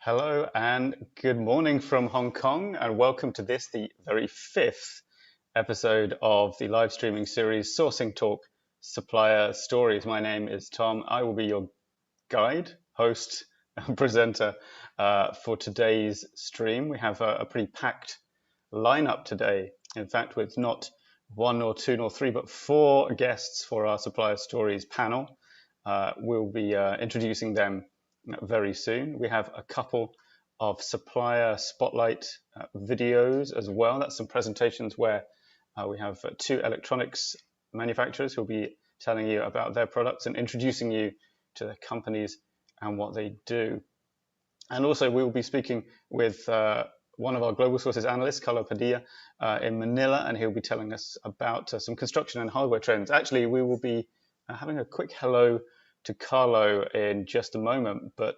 Hello and good morning from Hong Kong, and welcome to the very fifth episode of the live streaming series Sourcing Talk Supplier Stories. My name is Tom. I will be your guide, host, and presenter for today's stream. We have a pretty packed lineup today. In fact, with not one nor two nor three, but four guests for our Supplier Stories panel. We'll be introducing them very soon. We have a couple of supplier spotlight videos as well. That's some presentations where we have two electronics manufacturers who'll be telling you about their products and introducing you to their companies and what they do. And also we'll be speaking with one of our global sources analysts, Carlo Padilla, in Manila, and he'll be telling us about some construction and hardware trends. Actually, we will be having a quick hello to Carlo in just a moment, but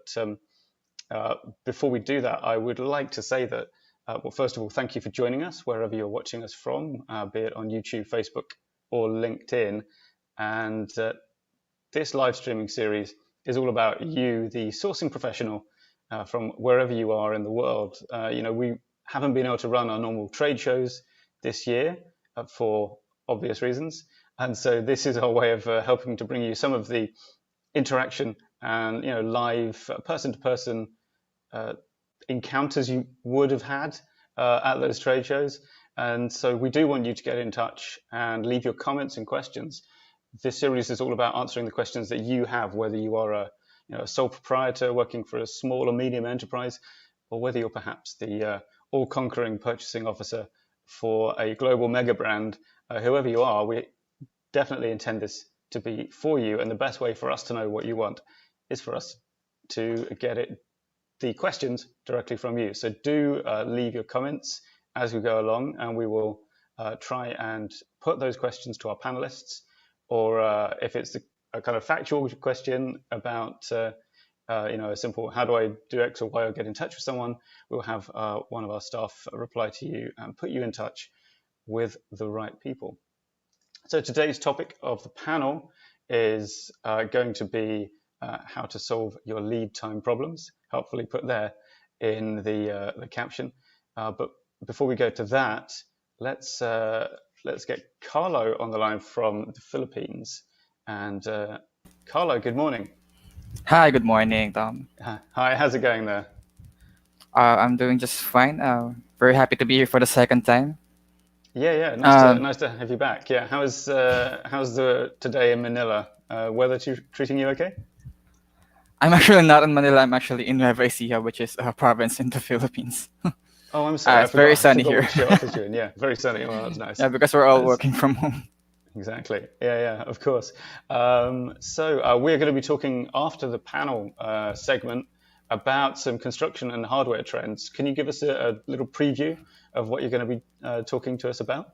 before we do that, I would like to say that, well, first of all, thank you for joining us wherever you're watching us from, be it on YouTube, Facebook, or LinkedIn. And this live streaming series is all about you, the sourcing professional, from wherever you are in the world. We haven't been able to run our normal trade shows this year for obvious reasons. And so this is our way of helping to bring you some of the interaction and live person-to-person encounters you would have had at those trade shows. And so we do want you to get in touch and leave your comments and questions. This series is all about answering the questions that you have, whether you are a sole proprietor working for a small or medium enterprise, or whether you're perhaps the all-conquering purchasing officer for a global mega brand. Whoever you are, we definitely intend this to be for you, and the best way for us to know what you want is for us to get the questions directly from you. So do leave your comments as we go along, and we will try and put those questions to our panelists, or if it's a kind of factual question about a simple how do I do X or Y or get in touch with someone, we'll have one of our staff reply to you and put you in touch with the right people. So today's topic of the panel is going to be how to solve your lead time problems, helpfully put there in the caption. But before we go to that, let's get Carlo on the line from the Philippines. And Carlo, good morning. Hi, good morning, Tom. Hi, how's it going there? I'm doing just fine. Very happy to be here for the second time. Yeah, nice to have you back. Yeah, how's the today in Manila? Weather treating you okay? I'm actually not in Manila. I'm actually in Nueva Ecija, which is a province in the Philippines. Oh, I'm sorry. It's very sunny I here. forgot which office you're in. Yeah, very sunny. Well, that's nice. Yeah, because we're all working from home. Exactly. Yeah, of course. So we're going to be talking after the panel segment about some construction and hardware trends. Can you give us a little preview of what you're going to be talking to us about?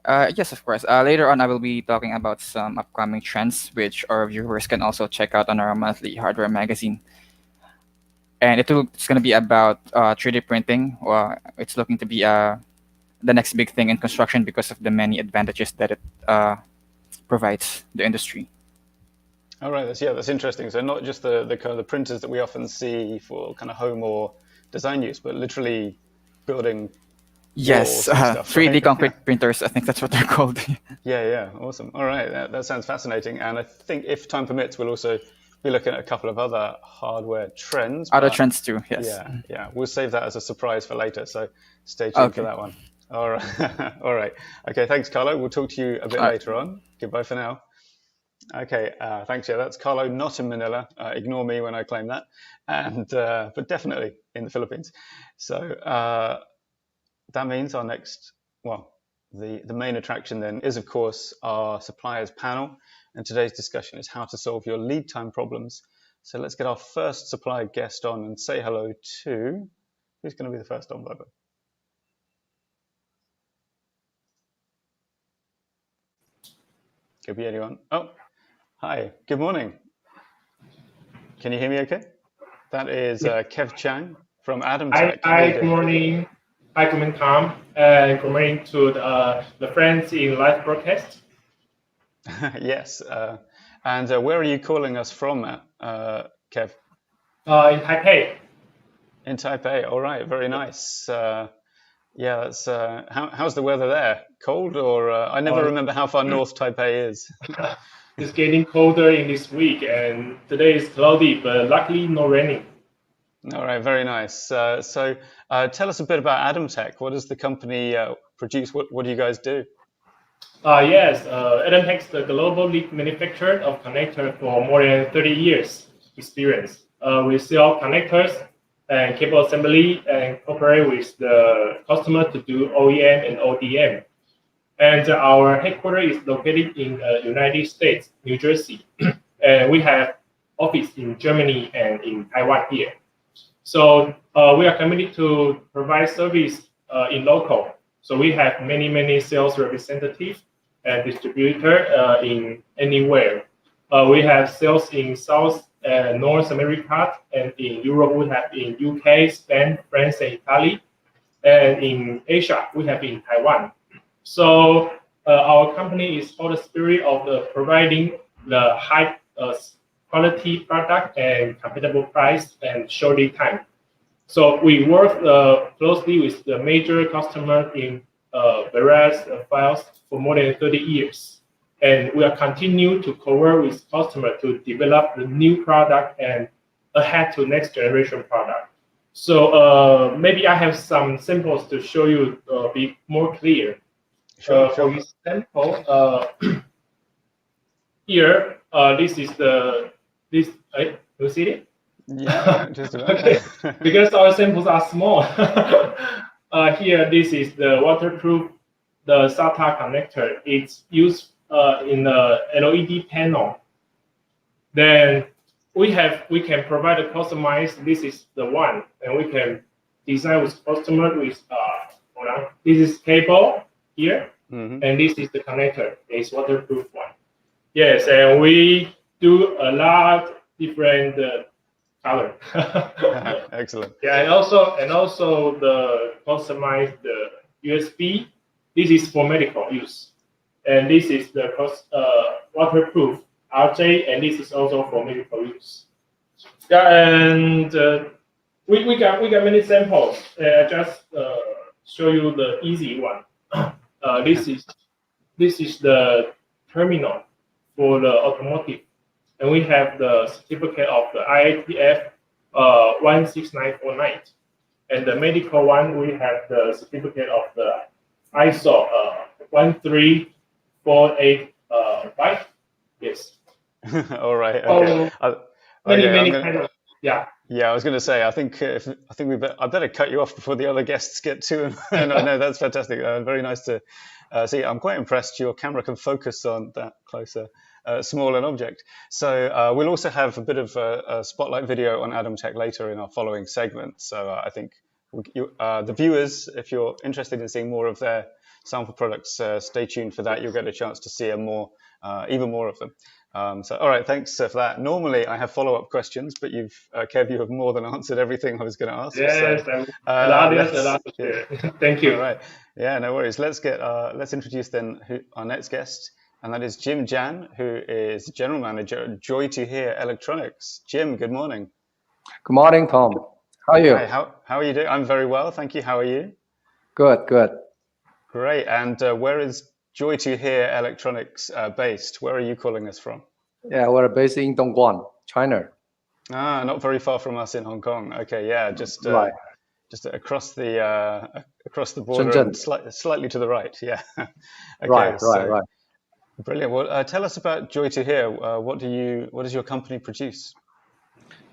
Yes, of course. Later on, I will be talking about some upcoming trends, which our viewers can also check out on our monthly hardware magazine. And it's going to be about 3D printing. It's looking to be the next big thing in construction because of the many advantages that it provides the industry. All right, that's interesting. So not just the kind of the printers that we often see for kind of home or design use, but literally building. Yes, stuff, 3D right? concrete printers. I think that's what they're called. Yeah, awesome. All right, that sounds fascinating. And I think if time permits, we'll also be looking at a couple of other hardware trends. Other trends too, yes. Yeah. We'll save that as a surprise for later. So stay tuned for that one. All right. All right. Okay, thanks, Carlo. We'll talk to you a bit later on. Goodbye for now. Okay, thanks. Yeah, that's Carlo, not in Manila. Ignore me when I claim that. And but definitely in the Philippines. So that means our next, the main attraction then is, of course, our suppliers panel. And today's discussion is how to solve your lead time problems. So let's get our first supplier guest on and say hello to, who's going to be the first on, Bobo? Could be anyone. Oh, hi, good morning. Can you hear me okay? That is Kev Chang from Adam Tech. Hi, good morning. Hi, good morning, Tom. Good morning to the friends in live broadcast. Yes. And where are you calling us from, Kev? In Taipei. In Taipei. All right, very nice. Yeah, that's how's the weather there? Cold or I never remember how far north Taipei is. It's getting colder in this week, and today is cloudy, but luckily no raining. All right, very nice. So tell us a bit about Adam Tech. What does the company produce? What do you guys do? Yes, Adamtech is the global lead manufacturer of connector for more than 30 years experience. We sell connectors and cable assembly and cooperate with the customer to do OEM and ODM. And our headquarters is located in United States, New Jersey. And we have office in Germany and in Taiwan here. So we are committed to provide service in local. So we have many sales representatives and distributor in anywhere. We have sales in South and North America, and in Europe we have in UK, Spain, France, and Italy. And in Asia we have in Taiwan. So our company is all the spirit of providing the high quality product and compatible price and short lead time. So we work closely with the major customer in various files for more than 30 years. And we are continue to co-work with customer to develop the new product and ahead to next generation product. So maybe I have some samples to show you be more clear. Sure. For example, here, this is you see it? Yeah, just about. Okay, because our samples are small. Here, this is the waterproof, the SATA connector. It's used in the LED panel. Then we can provide a customized. This is the one, and we can design with customer with. Hold on. This is cable here, and this is the connector. It's waterproof one. Yes, and we do a lot different color. Excellent. Yeah, and also the customized USB. This is for medical use, and this is the waterproof RJ, and this is also for medical use. Yeah, and we got many samples. I just show you the easy one. This is the terminal for the automotive, and we have the certificate of the IATF 16949, and the medical one we have the certificate of the ISO 13485. Yes. All right. Okay. Many kind of, yeah. Yeah, I was going to say. I think I better cut you off before the other guests get to. And no, that's fantastic. Very nice to see. I'm quite impressed. Your camera can focus on that closer, small an object. So we'll also have a bit of a spotlight video on Adam Tech later in our following segment. So I think the viewers, if you're interested in seeing more of their sample products, stay tuned for that. You'll get a chance to see even more of them. So, all right, thanks for that. Normally, I have follow-up questions, but Kev, you have more than answered everything I was going to ask. Yes, so, yeah. Thank you. All right, yeah, no worries. Let's introduce then our next guest, and that is Jim Jan, who is General Manager at Joy to Hear Electronics. Jim, good morning. Good morning, Tom. How are you? Hi, how are you doing? I'm very well, thank you. How are you? Good. Great. And where is Joy to Hear Electronics based? Where are you calling us from? Yeah, we're based in Dongguan, China. Not very far from us in Hong Kong. Okay, yeah, just across the border, Shenzhen. and slightly to the right. Yeah. Okay, right. Brilliant. Well, tell us about Joy to Hear. What does your company produce?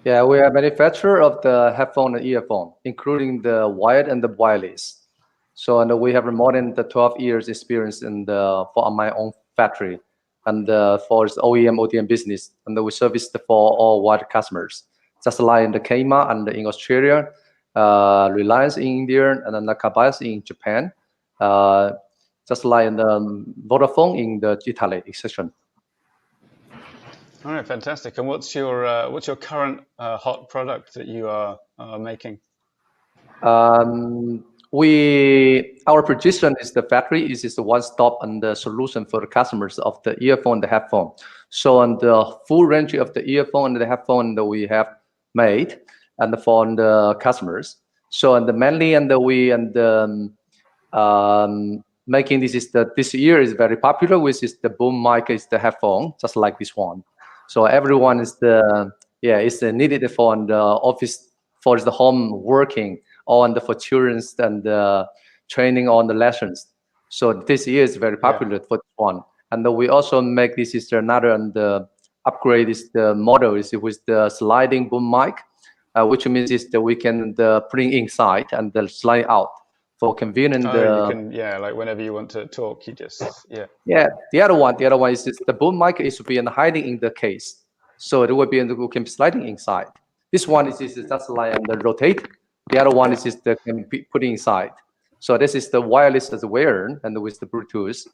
Yeah, we are a manufacturer of the headphone and earphone, including the wired and the wireless. So, and we have more than 12 years experience for my own factory, and for its OEM ODM business, and we service for all wide customers, just like in the Kema and in Australia, Reliance in India, and then Nakabayashi in Japan, just like in the Vodafone in the Italy, etc. All right, fantastic. And what's your current hot product that you are making? Our position is the factory is the one-stop and the solution for the customers of the earphone and the headphone. So on the full range of the earphone and the headphone that we have made, and for the customers. So and mainly and making this year is very popular, which is the boom mic is the headphone, just like this one. So everyone is it's needed for the office, for the home working, or for children's and training on the lessons. So this year is very popular for this one. And we also make this is another and upgrade is the model is with the sliding boom mic, which means is that we can bring inside and slide out for convenient. You can, like whenever you want to talk, you just The other one is the boom mic is to be hiding in the case, so it will be we can be sliding inside. This one is just like the rotate. The other one is the can be put inside. So this is the wireless as well and with the Bluetooth.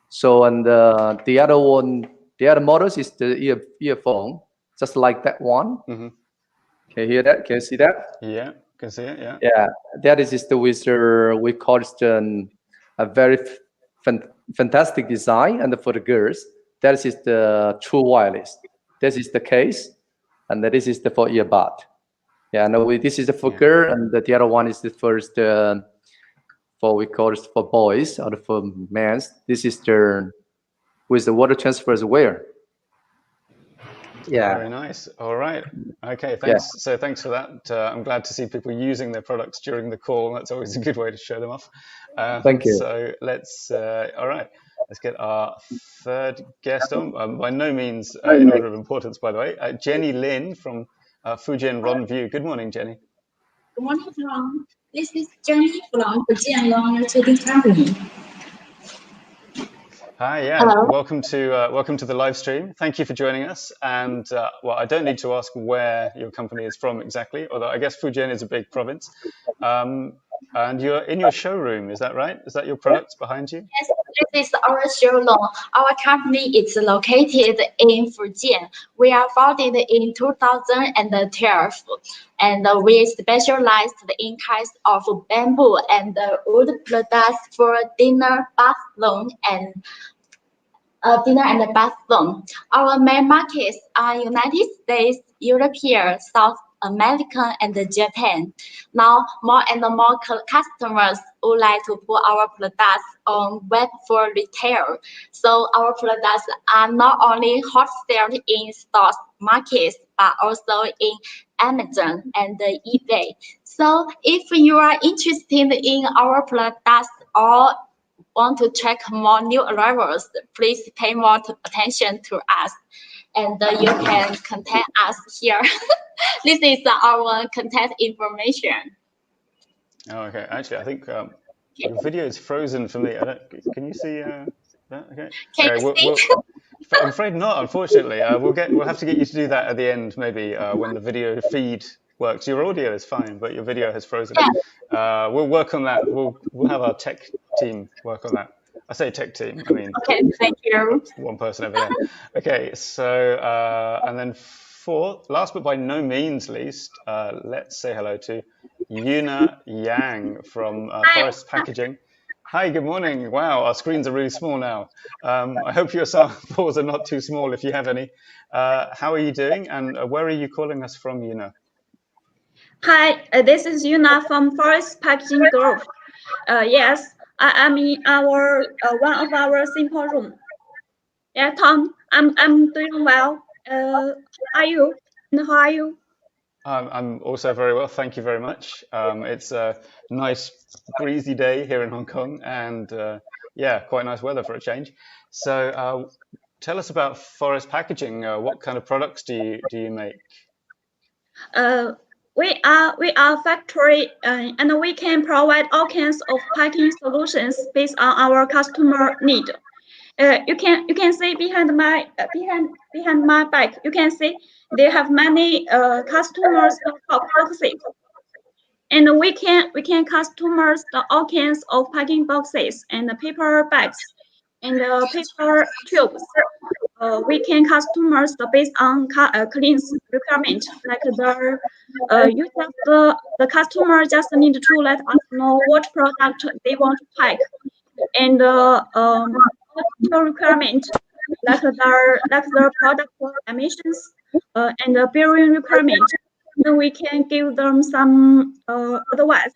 So and the other one, the other models is the earphone, just like that one. Mm-hmm. Can you hear that? Can you see that? Yeah, can see it. Yeah. Yeah, that is the with we call it a very fantastic design, and for the girls, that is the true wireless. This is the case, and this is the for earbud. Yeah, no, this is the for girl, and the other one is the first for we call it for boys or for men. This is the with the water transfer as well. Yeah. Very nice. All right. Okay. Thanks. Yeah. So thanks for that. I'm glad to see people using their products during the call. That's always a good way to show them off. Thank you. So let's. All right. Let's get our third guest on. By no means in order of importance, by the way. Jenny Lin from Fujian Ronview. Good morning, Jenny. Good morning, Tom. This is Jenny from Fujian Ronview Trading Company. Hi, Hello. Welcome to the live stream. Thank you for joining us. And well, I don't need to ask where your company is from exactly, although I guess Fujian is a big province. And you're in your showroom, is that right? Is that your products behind you? Yes, this is our showroom. Our company is located in Fujian. We are founded in 2012, and we specialized in kinds of bamboo and wood products for dinner, bathroom, and bathroom. Our main markets are United States, Europe, South America, and Japan. Now, more and more customers would like to put our products on web for retail. So our products are not only hot sold in stores, markets, but also in Amazon and eBay. So if you are interested in our products or want to check more new arrivals, please pay more attention to us, and you can contact us here. This is our contact information. Oh, okay. Actually, I think your video is frozen for me. Can you see that? Okay. Can you see? I'm afraid not. Unfortunately, we'll have to get you to do that at the end, maybe when the video feed works. Your audio is fine, but your video has frozen. Yeah. We'll work on that. We'll have our tech team work on that. I say tech team. I mean, okay, thank you. One person over there. Okay, so and then fourth, last but by no means least, let's say hello to Yuna Yang from Forest Packaging. Hi, good morning. Wow, our screens are really small now. I hope your samples are not too small if you have any. How are you doing, and where are you calling us from, Yuna? Hi, this is Yuna from Forest Packaging Group. Yes, I am in our one of our simple room. Yeah, Tom, I'm doing well. How are you? And how are you? I'm also very well, thank you very much. It's a nice breezy day here in Hong Kong, and yeah, quite nice weather for a change. So tell us about Forest Packaging. What kind of products do you make? We are a factory, and we can provide all kinds of packing solutions based on our customer need. You can see behind my back. You can see they have many customers boxes, and we can customers all kinds of packing boxes and paper bags and paper tubes. We can customers based on client's requirement, like the customer just need to let us know what product they want to pack, and requirement, like their product emissions and the bearing requirement. then we can give them some advice,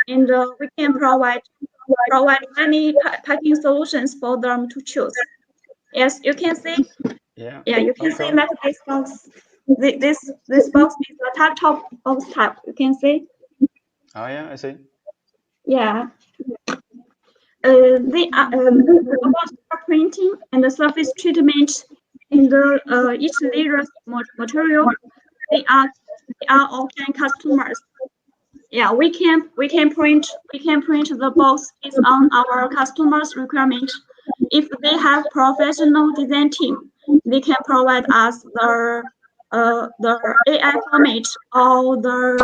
and we can provide many packing solutions for them to choose. Yes, you can see. Yeah. Yeah, you can see Okay. that this box, this box is a top box type. You can see. Oh yeah, I see. Yeah. They are about printing and the surface treatment in the each layer's material. They are often customers. Yeah, we can print the box based on our customers' requirement. If they have professional design team, they can provide us the AI format or the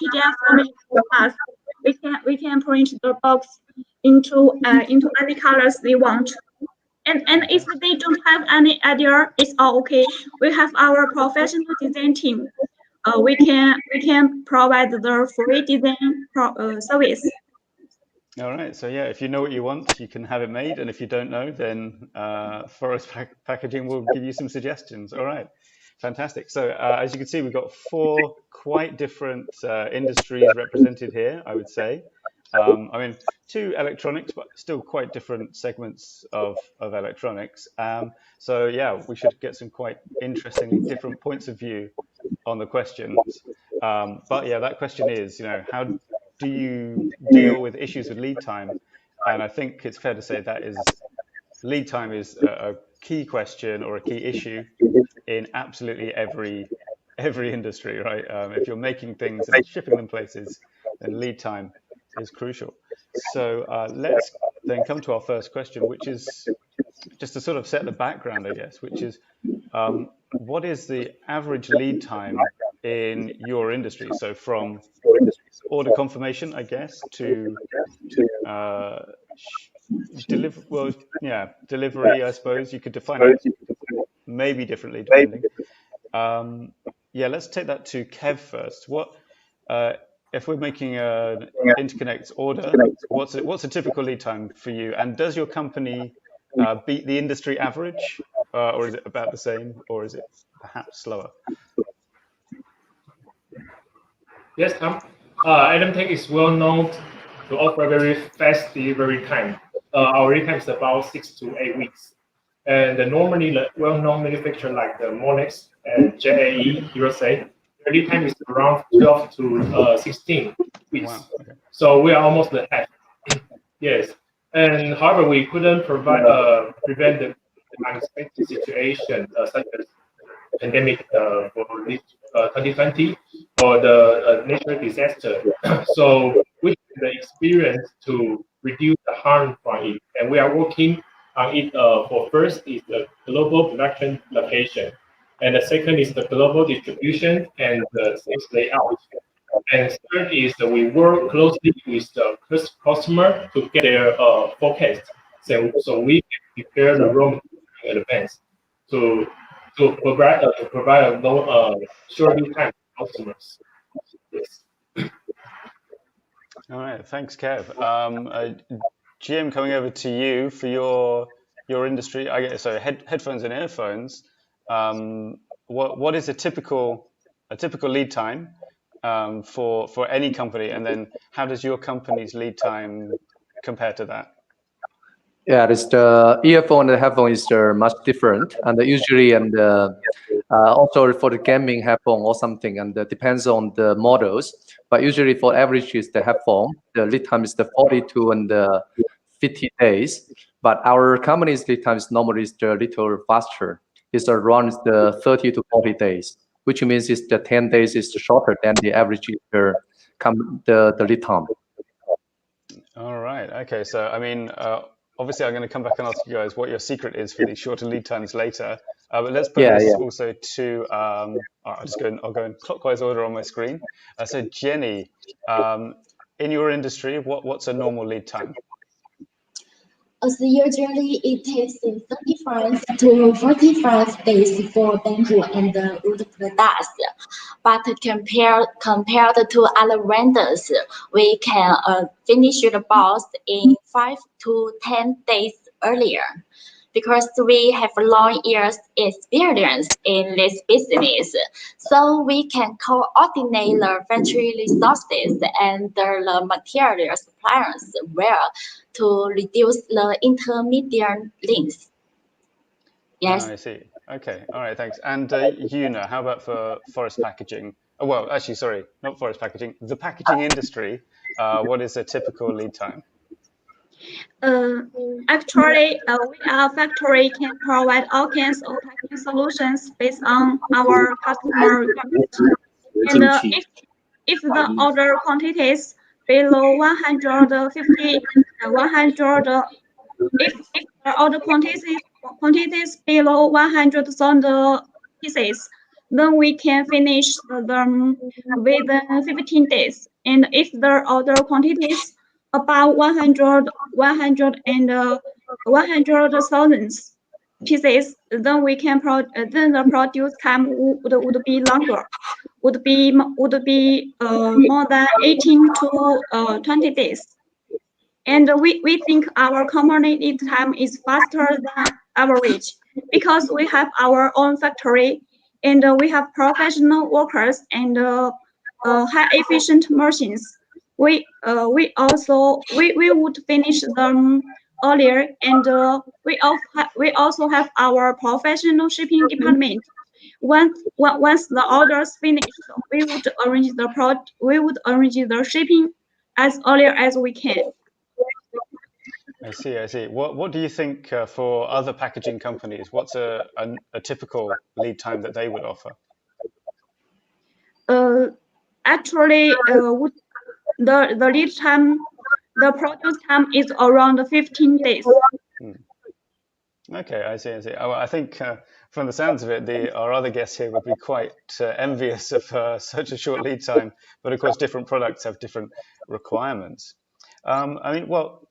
PDF format for us. We can print the box into any colors they want. And if they don't have any idea, it's all okay. We have our professional design team. We can provide the free design service. All right. So yeah, if you know what you want, you can have it made, and if you don't know, then Forest Packaging will give you some suggestions. All right. Fantastic. So as you can see, we've got 4 quite different industries represented here, I would say. I mean, 2 electronics, but still quite different segments of electronics. So yeah, we should get some quite interestingly different points of view on the questions. But yeah, that question is, how do you deal with issues with lead time? And I think it's fair to say that lead time is a key question or a key issue in absolutely every industry, right? If you're making things and shipping them places, then lead time is crucial. So let's then come to our first question, which is just to sort of set the background, I guess, which is what is the average lead time in your industry? So from order confirmation, I guess, to delivery, I suppose. You could define it maybe differently depending. Let's take that to Kev first. What if we're making an interconnect order? What's a typical lead time for you? And does your company beat the industry average, or is it about the same, or is it perhaps slower? Yes, Tom. Adamtech is well known to offer very fast delivery time. Our lead time is about 6 to 8 weeks. And normally, the well-known manufacturer like the Monex and JAE, USA, their lead time is around 12 to 16 weeks. Wow. Okay. So we are almost the half. Yes. And however, we couldn't prevent the unexpected situation such as pandemic for 2020 or the natural disaster. So we have the experience to reduce the harm from it, and we are working on it. For first is the global production location, and the second is the global distribution and the sales layout. And third is that we work closely with the customer to get their forecast, so we can prepare the raw material in advance to provide a short lead time to customers. Yes. All right. Thanks, Kev. Jim, coming over to you for your industry. I guess so. Headphones and earphones. What is a typical lead time for any company, and then how does your company's lead time compare to that? Yeah, it's the earphone and the headphone is much different, and usually also for the gaming headphone or something, and depends on the models. But usually for average is the headphone, the lead time is the 42 and 50 days. But our company's lead time is normally a little faster. It's around the 30 to 40 days, which means it's the 10 days is shorter than the average is the lead time. All right. Okay. So I mean, obviously, I'm going to come back and ask you guys what your secret is for these shorter lead times later. But let's put this also to. I'll go in clockwise order on my screen. So Jenny, in your industry, what's a normal lead time? So usually it takes 35 to 45 days for bamboo and wood products. But compared to other vendors, we can finish the box in 5 to 10 days earlier. because we have long years experience in this business. So we can coordinate the factory resources and the material suppliers well to reduce the intermediate links. Yes. I see. Okay. All right. Thanks. And Yuna, how about for forest packaging? Oh, well, actually, sorry, not forest packaging. The packaging industry. What is a typical lead time? Actually, our factory can provide all kinds of packaging solutions based on our customer requirements. And if the order quantities below 150, 100, if the order quantities below 100,000 pieces, then we can finish them within 15 days. And if the order quantities about 100,000 pieces, then we can then the produce time would be longer, would be more than 18 to 20 days. And we think our company lead time is faster than average because we have our own factory and we have professional workers and high efficient machines. We would finish them earlier, and we also have our professional shipping department. Once the orders finished, we would arrange the shipping as earlier as we can. I see. I see. What do you think for other packaging companies? What's a typical lead time that they would offer? Actually, the lead time, the produce time is around 15 days. Okay, I see. I see. I think from the sounds of it, our other guests here would be quite envious of such a short lead time. But of course, different products have different requirements. I mean, well,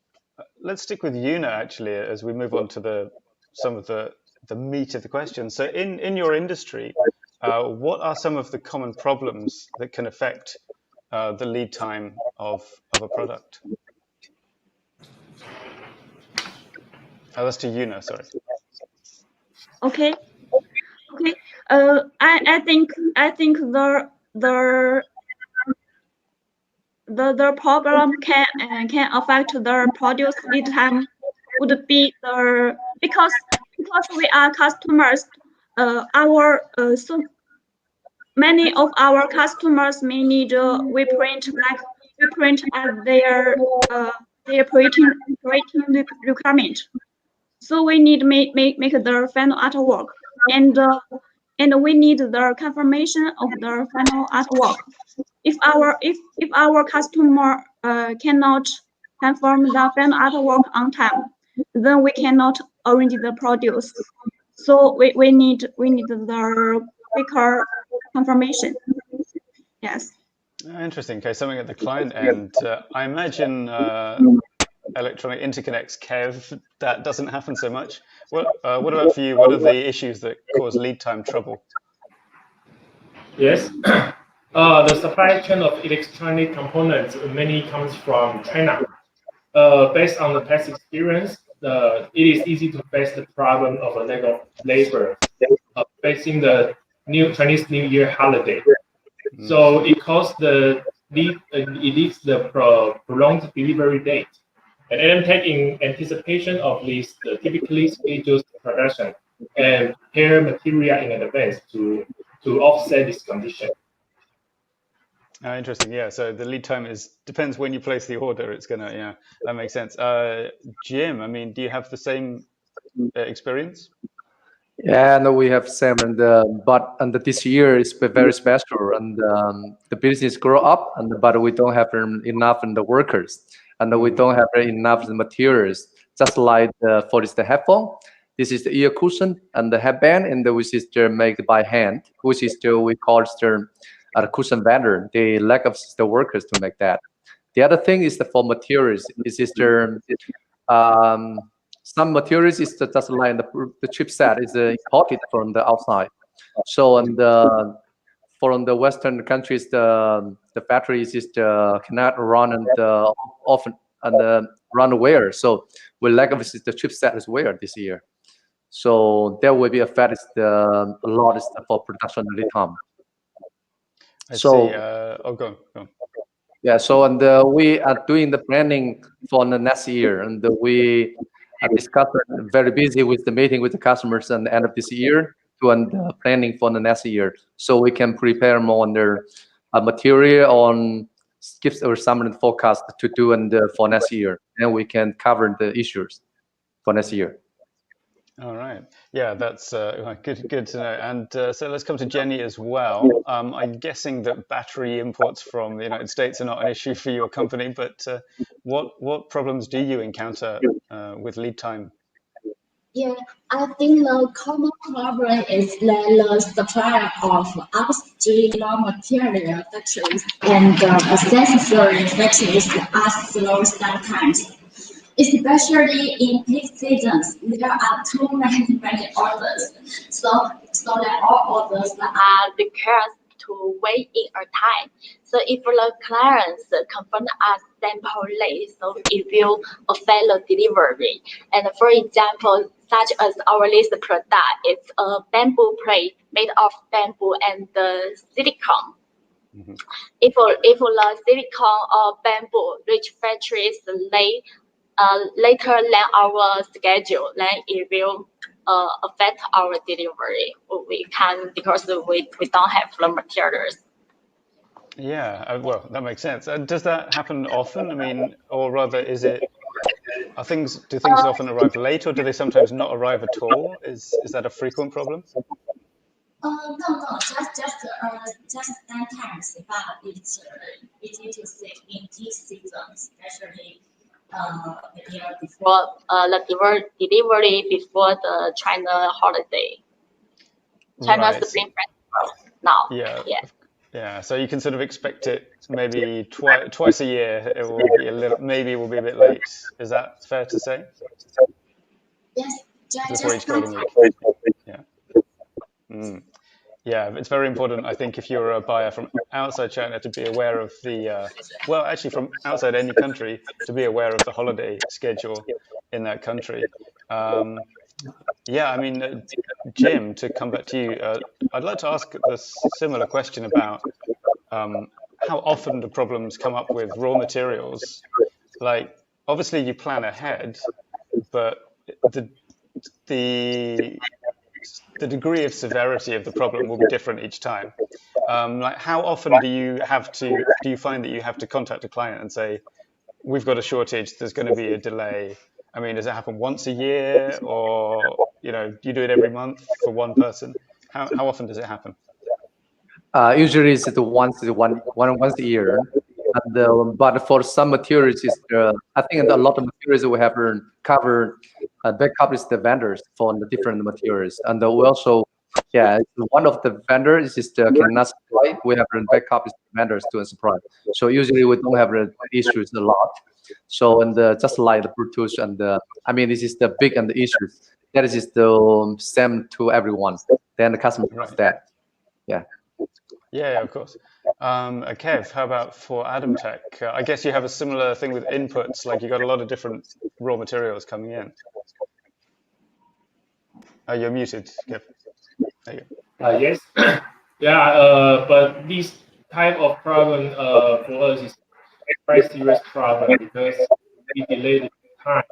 let's stick with Yuna actually as we move on to some of the meat of the question. So, in your industry, what are some of the common problems that can affect the lead time of a product? Oh, that's to Yuna, sorry. Okay. I think the problem can affect the produce lead time would be because we are customers. So many of our customers may need we print as their printing requirement. So we need make the final artwork, and we need the confirmation of the final artwork. If our customer cannot confirm the final artwork on time, then we cannot arrange the produce. So we need the quicker confirmation. Yes. Interesting. Okay, something at the client end. I imagine electronic interconnects, Kev, that doesn't happen so much. What about for you? What are the issues that cause lead time trouble? Yes. The supply chain of electronic components mainly comes from China. Based on the past experience, it is easy to face the problem of a lack of labor facing the Chinese New Year holiday. So it leads the prolonged delivery date. And ADAMTech, in anticipation of this, typically schedules production and prepare material in advance to offset this condition. Interesting. Yeah. So the lead time depends when you place the order. It's gonna, yeah, that makes sense. Jim, I mean, do you have the same experience? Yeah, no, we have same, but this year is very special, and the business grow up, but we don't have enough the workers, and we don't have enough materials. Just like for the headphone, this is the ear cushion and the headband, and which is made by hand, which is we call the cushion vendor. They lack of the workers to make that. The other thing is for materials. This is some materials is just like the chipset is imported from the outside. So from the Western countries, the factories cannot run often and run well. So we lack of the chipset as well this year. So there will be affected a lot is for production lead time. I So see. Go on. yeah, so and we are doing the planning for the next year, and we are discussing very busy with the meeting with the customers at the end of this year to planning for the next year, so we can prepare more on their material on gives or some forecast to do and for next year, and we can cover the issues for next year. All right. Yeah, that's good to know. And so let's come to Jenny as well. I'm guessing that battery imports from the United States are not an issue for your company, but what problems do you encounter with lead time? Yeah, I think the common problem is that the supply of upstream raw material factories and accessory factories are slow sometimes. Especially in peak seasons, there are too many orders. So that all orders are required to wait in a time. So if the clients confirm a sample late, so it will affect the delivery. And for example, such as our list product, it's a bamboo plate made of bamboo and silicone. Mm-hmm. If the silicone or bamboo reach factories late, later than our schedule, then it will affect our delivery. We can because we don't have the materials. Yeah, well, that makes sense. Does that happen often? I mean, or rather, do things often arrive late, or do they sometimes not arrive at all? Is that a frequent problem? No, just sometimes, but it's easy to say in peak season, especially before the delivery before the China holiday, China Spring Festival. Now, yeah. So you can sort of expect it maybe twice a year. It will be maybe it will be a bit late. Is that fair to say? Yes, before each trading week. Yeah. Yeah, it's very important, I think, if you're a buyer from outside China to be aware of actually from outside any country, to be aware of the holiday schedule in that country. Yeah, I mean, Jim, to come back to you, I'd like to ask a similar question about how often do problems come up with raw materials? Like, obviously you plan ahead, but the degree of severity of the problem will be different each time. Like, how often do you find that you have to contact a client and say, we've got a shortage, there's going to be a delay? I mean, does it happen once a year, or do you do it every month for one person? How often does it happen? Usually it's once a year. And, but for some materials, I think a lot of materials we have covered backup is the vendors for the different materials. And we also, one of the vendors is cannot supply. We have backup is vendors to supply. So usually we don't have issues a lot. So just like the Bluetooth I mean, this is the big and the issues. That is the same to everyone. Then the customer does that. Yeah. Yeah, of course. Kev, how about for Adam Tech? I guess you have a similar thing with inputs, like you got a lot of different raw materials coming in. You're muted, Kev. There you go. Yes. Yeah, but this type of problem for us is a very serious problem because we delay the time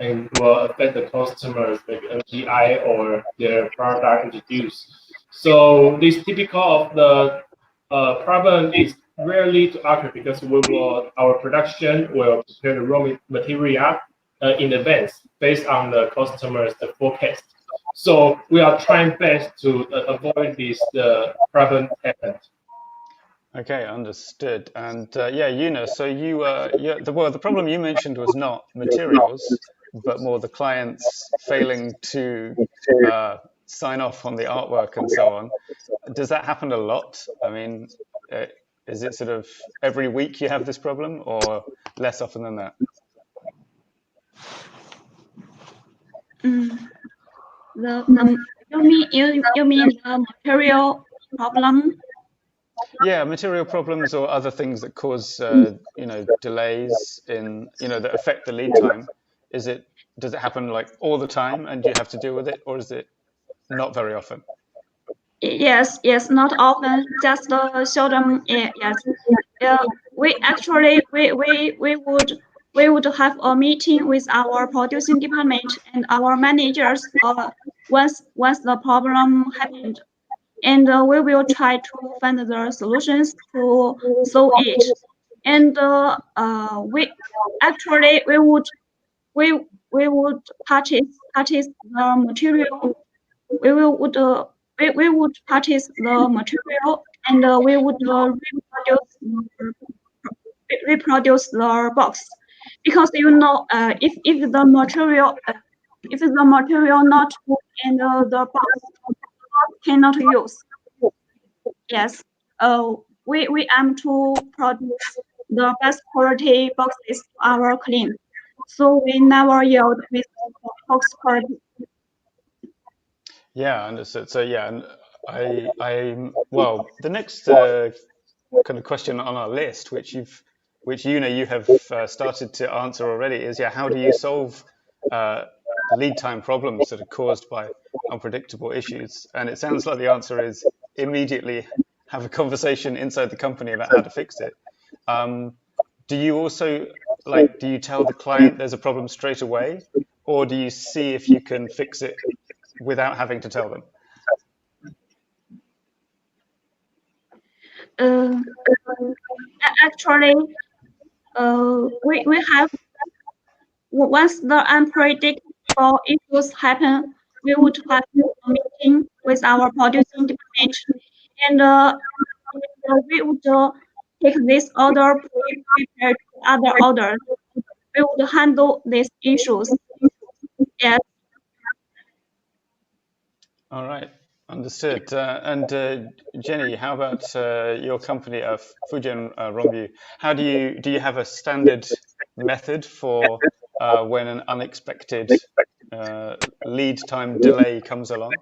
and will affect the customers, like NPI or their product introduced. So this typical of the problem is rarely to occur because our production will prepare the raw material in advance based on the customer's forecast. So we are trying best to avoid the problem happen. Okay, understood. And Eunice, so the problem you mentioned was not materials, but more the clients failing to sign off on the artwork and so on. Does that happen a lot? I mean, is it sort of every week you have this problem, or less often than that? You mean the material problem? Yeah, material problems or other things that cause delays in that affect the lead time. Is it does it happen like all the time, and do you have to deal with it, or is it not very often? Yes, not often, just seldom. Yes, we actually we would have a meeting with our producing department and our managers once the problem happened, and we will try to find the solutions to solve it. And we actually we would purchase the material. We would purchase the material, and we would reproduce the box, because if the material not good and the box cannot use. Yes, we aim to produce the best quality boxes to our client, so we never yield with box quality. Yeah, understood. So yeah, and well, the next kind of question on our list, which you have started to answer already, is how do you solve lead time problems that are caused by unpredictable issues? And it sounds like the answer is immediately have a conversation inside the company about how to fix it. Do you also do you tell the client there's a problem straight away, or do you see if you can fix it without having to tell them? Actually, we have, once the unpredictable issues happen, we would have a meeting with our producing department, and we would take this order prepared to other orders. We would handle these issues. Yes. All right, understood. And Jenny, how about your company, Fujian Rongyu? How do you have a standard method for when an unexpected lead time delay comes along?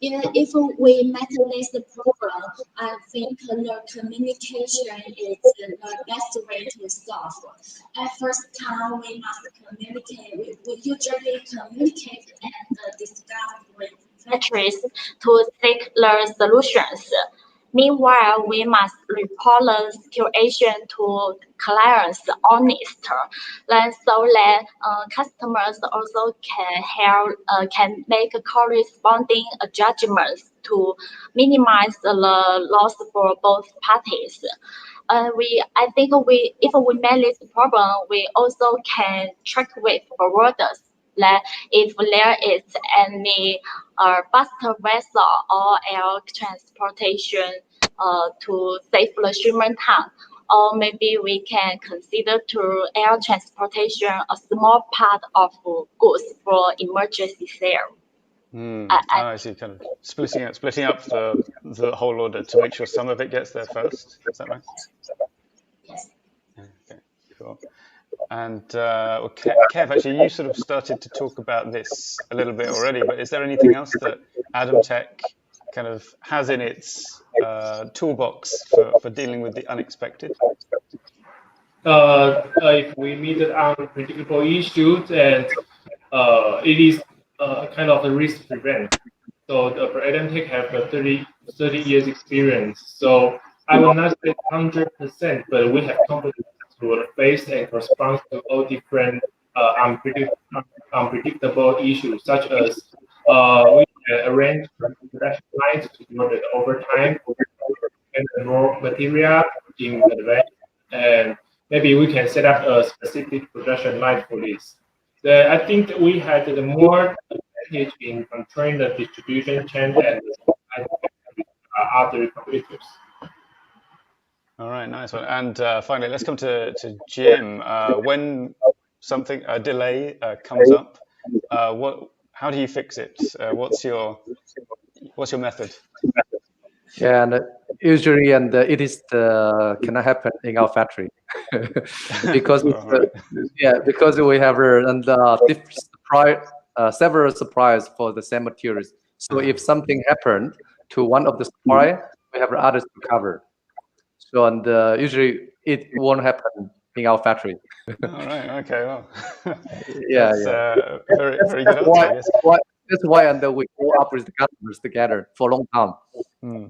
Yeah, if we manage the problem, I think the communication is the best way to solve. At first time, we must communicate. We usually communicate and discuss with factories to seek the solutions. Meanwhile, we must report the situation to clients honestly, then so that customers also can make corresponding adjustments to minimize the loss for both parties. I think if we manage the problem, we also can check with forwarders that if there is any bus vessel or air transportation to save the shipment time, or maybe we can consider to air transportation a small part of goods for emergency sale. I see. Kind of splitting up the whole order to make sure some of it gets there first. Is that right? Yes. Okay, cool. And Kev, actually, you sort of started to talk about this a little bit already, but is there anything else that AdamTech kind of has in its toolbox for dealing with the unexpected? If we meet an unpredictable issue, and it is kind of a risk prevent. So the AdamTech have a 30 years experience. So I will not say 100%, but we have competence to face and respond to all different unpredictable issues, such as we can arrange production lines to do the overtime and the raw material in advance, and maybe we can set up a specific production line for this. I think that we had the more advantage in controlling the distribution chain and other competitors. All right, nice one. And finally, let's come to Jim. When a delay comes up, how do you fix it? What's your method? Yeah, and usually, it is cannot happen in our factory because because we have several suppliers for the same materials. So if something happened to one of the supplier, we have others to cover. So usually it won't happen in our factory. All right. Okay. Well, Yeah, that's yeah. very very good answer, I guess. That's why and we go up with the customers together for a long time. Hmm.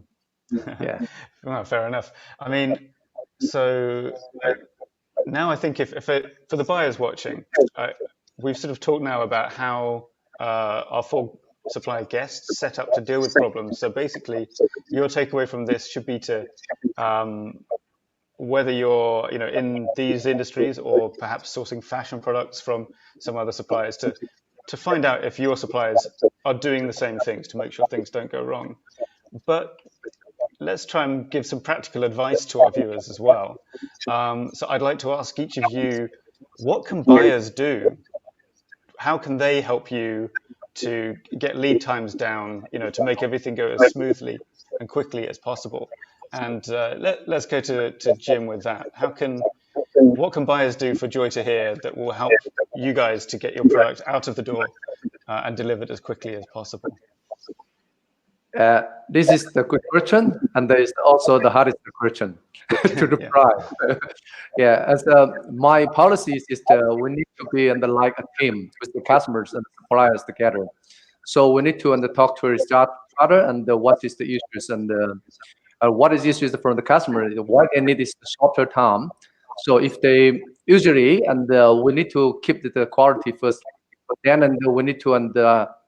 Yeah. Well, fair enough. I mean, so now I think if for the buyers watching, we've sort of talked now about how our four supplier guests set up to deal with problems. So basically, your takeaway from this should be to whether you're in these industries or perhaps sourcing fashion products from some other suppliers to find out if your suppliers are doing the same things to make sure things don't go wrong. But let's try and give some practical advice to our viewers as well. So I'd like to ask each of you, what can buyers do? How can they help you to get lead times down, to make everything go as smoothly and quickly as possible? And let's go to Jim with that. What can buyers do for Joy to Hear that will help you guys to get your product out of the door and delivered as quickly as possible? This is the good question, and there is also the hardest question to reply. Yeah, as my policies is that we need to be like a team with the customers and suppliers together. So we need to talk to each other and what is the issues and what is issues from the customer. What they need is the shorter time. So if they usually we need to keep the quality first. But then we need to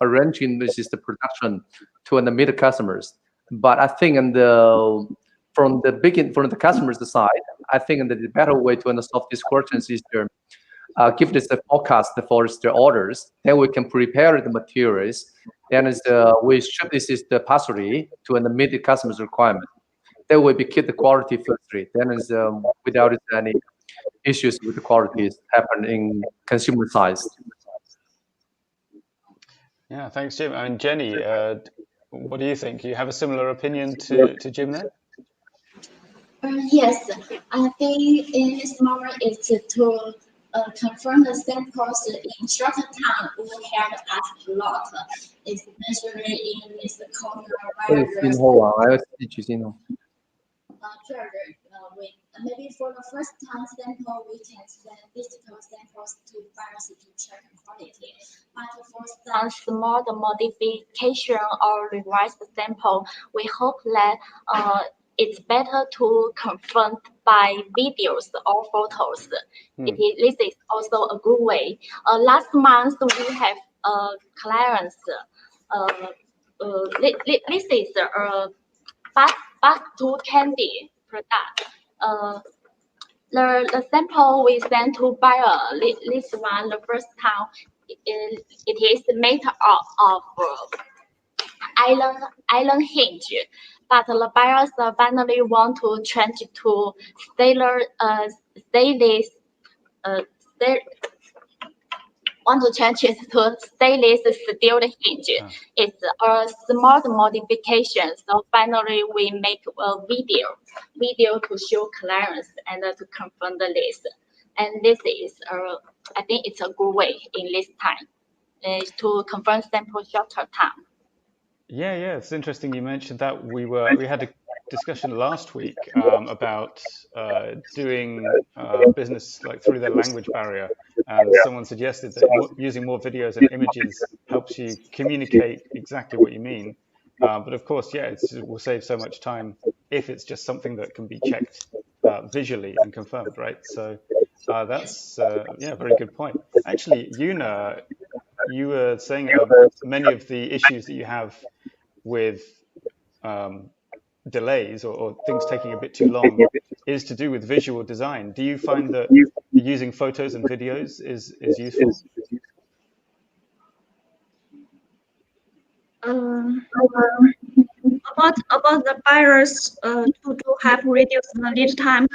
arranging this is the production to meet the customers. But I think from the customer's side, I think that the better way to solve these questions is to give this the forecast for the orders. Then we can prepare the materials. Then we ship this is the parcel to meet the customer's requirement. Then we keep the quality firstly. Then without any issues with the quality happen in consumer side. Yeah, thanks, Jim. And Jenny, what do you think? Do you have a similar opinion to Jim there? Yes, I think in this moment it's to confirm the samples in shorter time will help us a lot, especially in this coronavirus period. Maybe for the first time sample, we can send physical samples to buyers to check quality. But for some small modification or revised sample, we hope that it's better to confirm by videos or photos. This is also a good way. Last month we have clients. This is back to candy product. The sample we sent to buyer, this one the first time, it is made of island hinge, but the buyers finally want to change to stainless steel hinge. It's a small modification. So finally, we make a video to show clients and to confirm the list. And this is, I think it's a good way in this time to confirm sample shorter time. Yeah, it's interesting you mentioned that. We had a discussion last week about doing business like through the language barrier, and someone suggested that using more videos and images helps you communicate exactly what you mean. But of course, it will save so much time if it's just something that can be checked visually and confirmed, right? So that's a very good point. Actually, Yuna, you were saying many of the issues that you have with delays or things taking a bit too long is to do with visual design. Do you find that using photos and videos is useful? About the buyers to have reduced the lead time,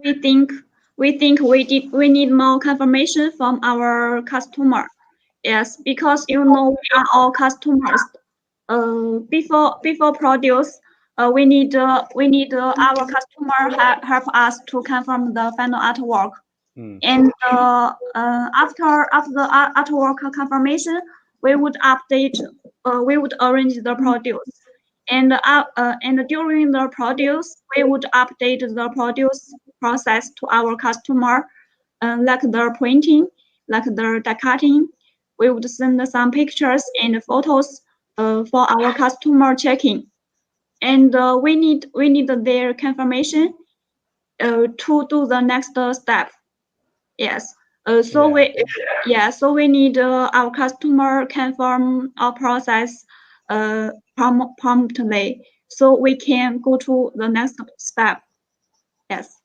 we think we need more confirmation from our customer. Yes, because we are all customers. Before produce, we need our customer help us to confirm the final artwork. And after the artwork confirmation, we would update. We would arrange the produce, and during the produce, we would update the produce process to our customer, like the printing, like the die cutting. We would send some pictures and photos for our customer checking, and we need their confirmation to do the next step. Yes. So we need our customer confirm our process promptly, so we can go to the next step. Yes.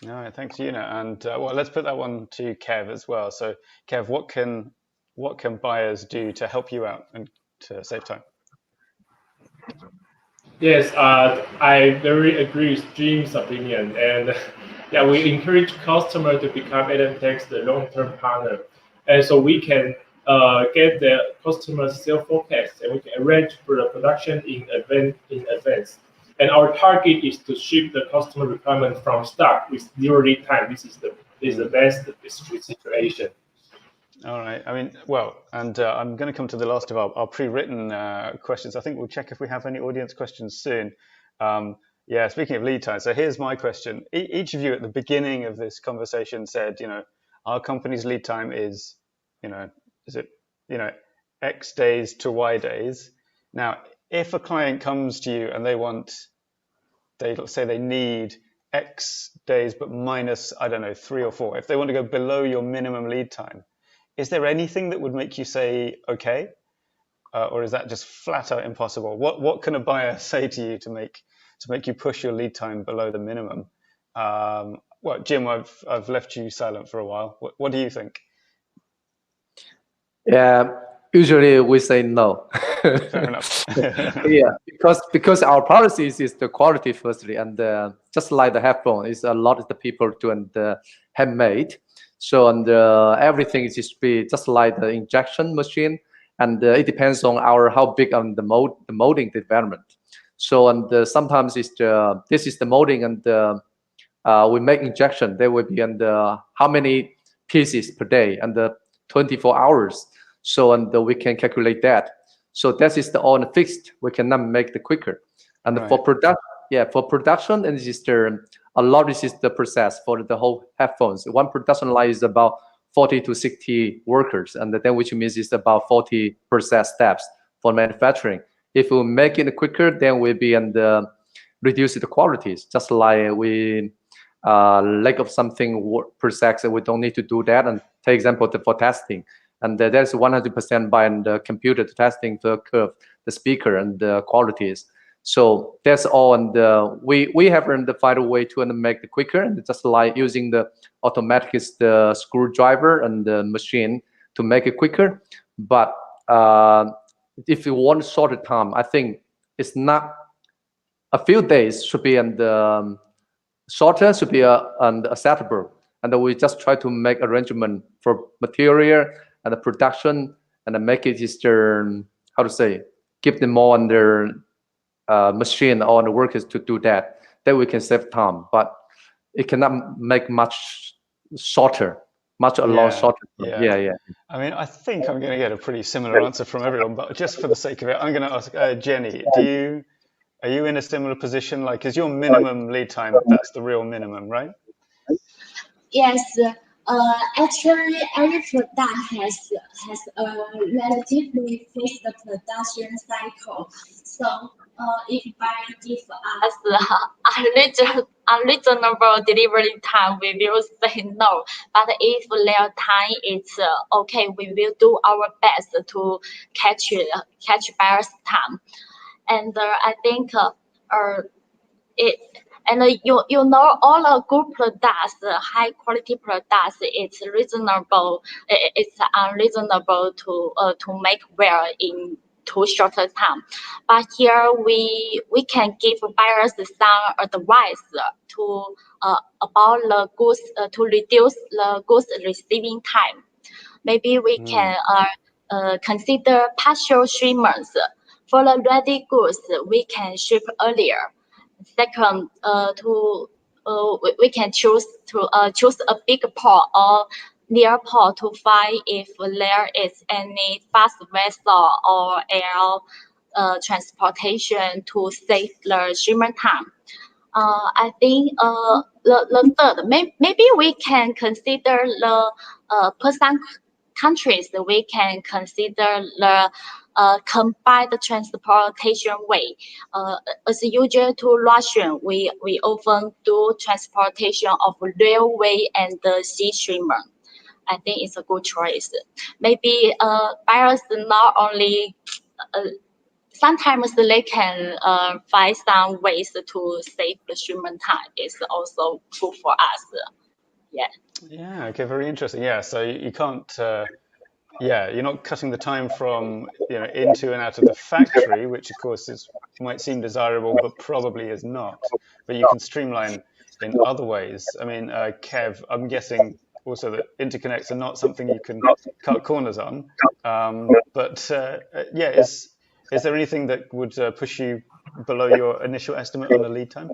All right, thanks, Una. And well, let's put that one to Kev as well. So, Kev, what can buyers do to help you out and to save time? Yes, I very agree with Jim's opinion, and yeah, we encourage customers to become Edentech's long-term partner, and so we can get the customer's sales forecast, and we can arrange for the production in advance. And our target is to ship the customer requirement from stock with zero lead time. This is the best situation. All right. I mean, well, and I'm going to come to the last of our pre-written questions. I think we'll check if we have any audience questions soon. Yeah, speaking of lead time, so here's my question. Each of you at the beginning of this conversation said, our company's lead time is, is it, X days to Y days. Now, if a client comes to you and they say they need X days, but minus, I don't know, 3 or 4, if they want to go below your minimum lead time, is there anything that would make you say, okay? Or is that just flat out impossible? What can a buyer say to you to make you push your lead time below the minimum? Well, Jim, I've left you silent for a while. What do you think? Yeah, usually we say no. Fair enough. Yeah, because our policy is the quality firstly, and just like the headphone, is a lot of the people doing the handmade. So and everything is just like the injection machine, and it depends on how big on the molding development. So and sometimes this is the molding, and we make injection. There will be how many pieces per day and 24 hours. So and we can calculate that. So that is the all fixed. We cannot make the quicker. And Right. for production, and this is a lot. This is the process for the whole headphones. One production line is about 40 to 60 workers, and then which means it's about 40 process steps for manufacturing. If we make it quicker, then we'll be reduce the qualities. Just like we lack of something process, we don't need to do that. And take example for testing, and there's 100% by the computer testing the curve, the speaker, and the qualities. So that's all, and we have to find a way to make it quicker, and just like using the automatic the screwdriver and the machine to make it quicker. But if you want shorter time, I think it's not a few days should be shorter should be acceptable, and we just try to make arrangement for material and the production, and then make it just how to say, give them more under machine or the workers to do that. Then we can save time, but it cannot make much shorter, a lot shorter. Yeah. I mean, I think I'm going to get a pretty similar answer from everyone, but just for the sake of it, I'm going to ask Jenny. Are you in a similar position? Like, is your minimum lead time, that's the real minimum, right? Yes. Actually, every product has a relatively fixed production cycle. So, if buyer give us unreasonable delivery time, we will say no. But if their time is okay, we will do our best to catch buyer's time. And I think it. And you know, all the good products, high quality products, it's reasonable. It's unreasonable to make well in too short a time. But here we can give buyers some advice to about the goods to reduce the goods receiving time. Maybe we can consider partial shipments. For the ready goods, we can ship earlier. Second, we can choose a big port or near port to find if there is any fast vessel or air transportation to save the shipment time. I think the third, maybe we can consider the per some countries, we can consider the combined transportation way. As usual to Russia, we often do transportation of railway and the sea streamer. I think it's a good choice. Maybe buyers not only sometimes they can find some ways to save the shipment time. It's also good for us. Yeah. Yeah. Okay. Very interesting. Yeah. So you can't. Yeah, you're not cutting the time from into and out of the factory, which of course might seem desirable, but probably is not. But you can streamline in other ways. I mean, Kev, I'm guessing also that interconnects are not something you can cut corners on. But yeah, is there anything that would push you below your initial estimate on the lead time?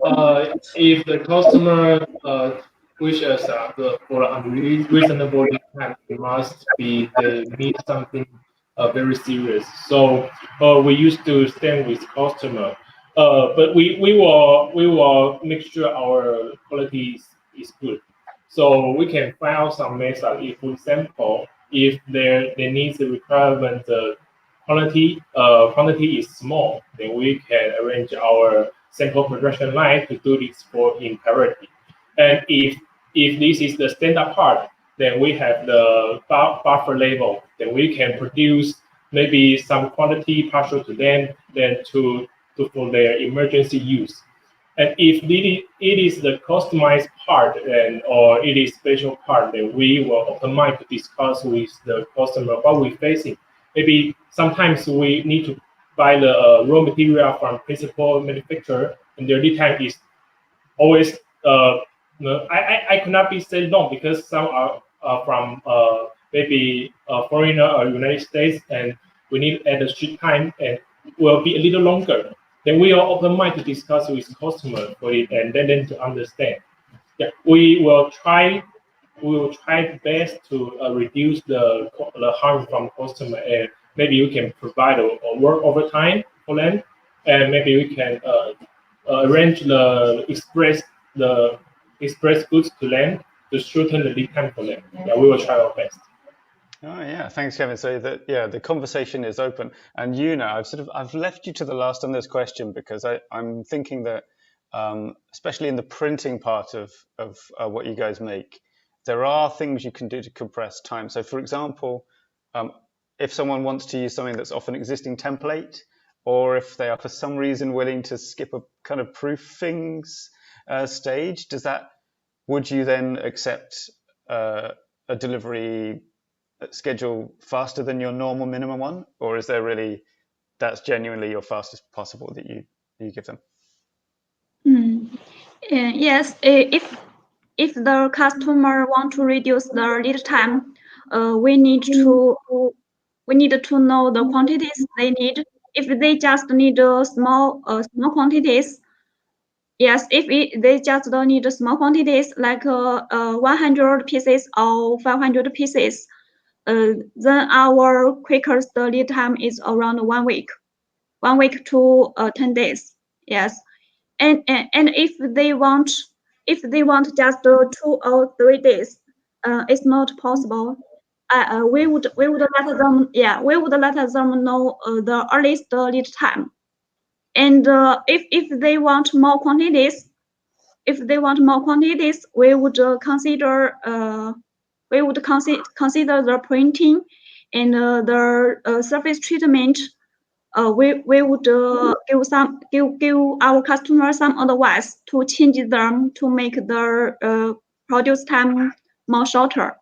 If the customer wishes for a reasonable lead time, it must be they need something very serious. So we used to stand with customer, but we will make sure our quality is good. So we can find out some method. If, for example, if there needs a requirement quantity is small, then we can arrange our sample production line to do this for in parity. And if this is the standard part, then we have the buffer level. Then we can produce maybe some quantity partial to them, then to for their emergency use. And if it is the customized part or it is special part, then we will optimize to discuss with the customer what we're facing. Maybe sometimes we need to buy the raw material from principal manufacturer, and their lead time is always I could not be said long because some are from maybe foreigner or United States, and we need at the ship time and will be a little longer. Then we are open mind to discuss with customer for it and let them to understand. Yeah, we will try best to reduce the harm from customer, and maybe we can provide a work overtime for them, and maybe we can arrange the express goods to them to shorten the lead time for them. Yeah, we will try our best. Oh yeah, thanks, Kevin. So that the conversation is open, and I've left you to the last on this question because I'm thinking that especially in the printing part of what you guys make, there are things you can do to compress time. So, for example, if someone wants to use something that's off an existing template, or if they are for some reason willing to skip a kind of proofing stage, would you then accept a delivery schedule faster than your normal minimum one, or is there really that's genuinely your fastest possible that you give them? Yes, if the customer want to reduce the lead time, we need to know the quantities they need. If they just need small quantities, yes. If they just don't need small quantities like 100 pieces or 500 pieces, then our quickest lead time is around 1 week, 1 week to 10 days. Yes, and if they want just 2 or 3 days, it's not possible. We would let them know the earliest lead time. And if they want more quantities, we would consider the printing and the surface treatment. We would give our customers some advice to change them to make the produce time more shorter.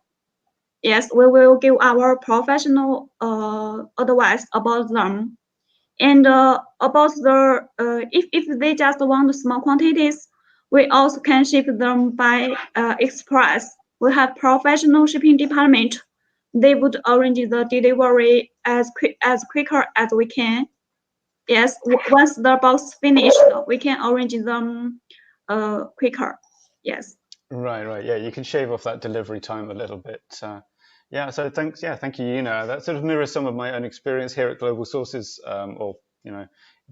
Yes, we will give our professional advice about them. And about the if they just want small quantities, we also can ship them by express. We have professional shipping department. They would arrange the delivery as quicker as we can. Yes, once the box finished, we can arrange them quicker. Yes. Right. Yeah, you can shave off that delivery time a little bit. Yeah. So thanks. Yeah, thank you. That sort of mirrors some of my own experience here at Global Sources, or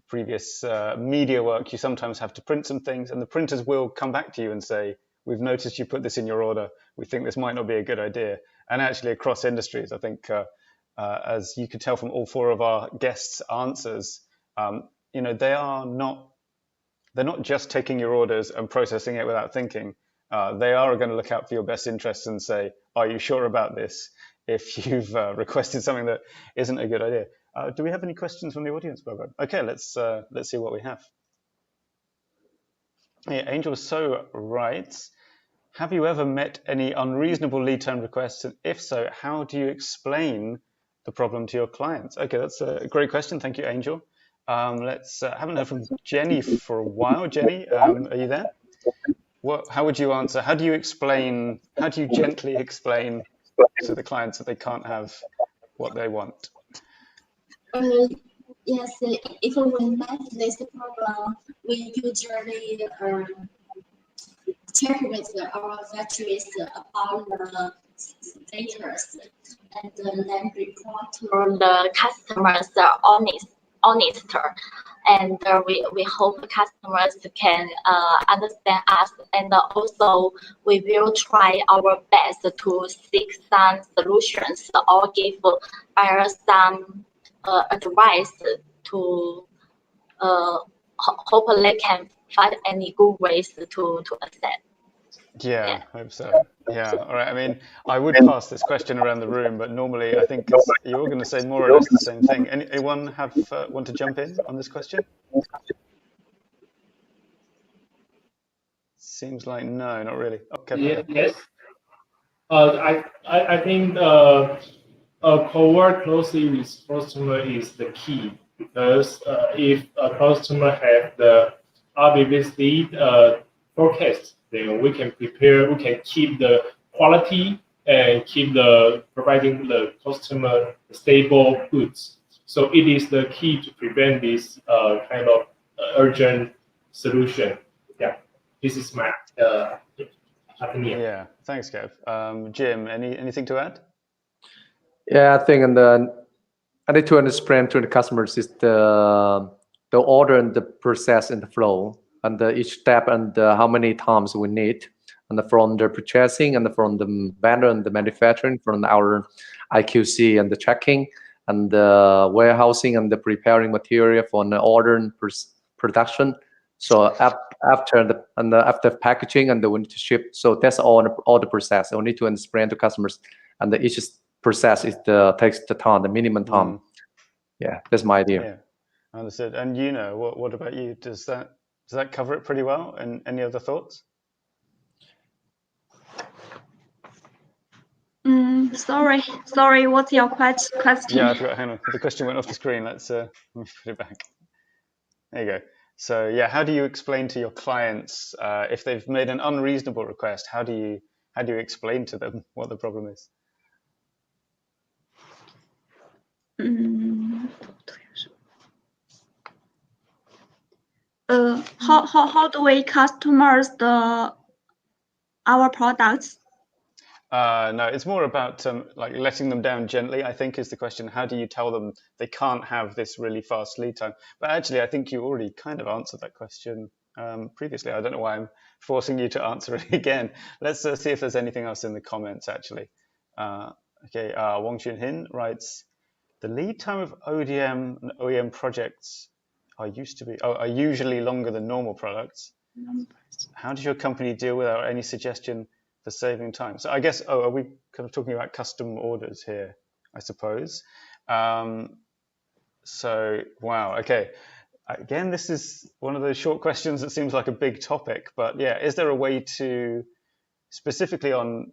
previous media work, you sometimes have to print some things, and the printers will come back to you and say, we've noticed you put this in your order. We think this might not be a good idea. And actually across industries, I think, as you could tell from all four of our guests' answers, they're not just taking your orders and processing it without thinking. They are going to look out for your best interests and say, are you sure about this? If you've requested something that isn't a good idea. Do we have any questions from the audience, Bobo? Okay, let's see what we have. Yeah, Angel is so right. Have you ever met any unreasonable lead time requests? And if so, how do you explain the problem to your clients? Okay, that's a great question. Thank you, Angel. Haven't heard from Jenny for a while. Jenny, are you there? How would you answer? How do you gently explain to the clients that they can't have what they want? Yes, if we met this problem, we usually check with our factories about the status and then report to the customers honester. And we hope customers can understand us, and also we will try our best to seek some solutions or give buyers some advice to hopefully they can find any good ways to accept. Yeah, I hope so. Yeah, all right. I mean, I would pass this question around the room, but normally I think you're all going to say more or less the same thing. Anyone want to jump in on this question? Seems like no, not really. Okay. Yes. I think co-work closely with customer is the key, because if a customer have the obviously forecast, then we can keep the quality and keep providing the customer stable goods. So it is the key to prevent this kind of urgent solution. Yeah, this is my opinion. Yeah, thanks, Kev. Jim, anything to add? Yeah, I think I need to explain to the customers is the order and the process and the flow, and each step and how many times we need, and from the purchasing and from the vendor and the manufacturing, from our IQC and the checking and the warehousing and the preparing material for the order and production. So after packaging and we need to ship. So that's all the process. We need to explain to customers, and each process takes the time, the minimum time. Yeah, that's my idea. Yeah, understood. And what about you? Does that cover it pretty well? And any other thoughts? Sorry. What's your question? Yeah, I forgot. Hang on, the question went off the screen. Let's put it back. There you go. So yeah, how do you explain to your clients if they've made an unreasonable request? How do you explain to them what the problem is? How do we customers our products? No, it's more about like letting them down gently, I think, is the question. How do you tell them they can't have this really fast lead time? But actually, I think you already kind of answered that question previously. I don't know why I'm forcing you to answer it again. Let's see if there's anything else in the comments, actually. Okay, Wong Chun Hin writes, the lead time of ODM and OEM projects are usually longer than normal products. How does your company deal without any suggestion for saving time? So I guess, are we kind of talking about custom orders here, I suppose? So, wow, okay. Again, this is one of those short questions that seems like a big topic, but yeah, is there a way to, specifically on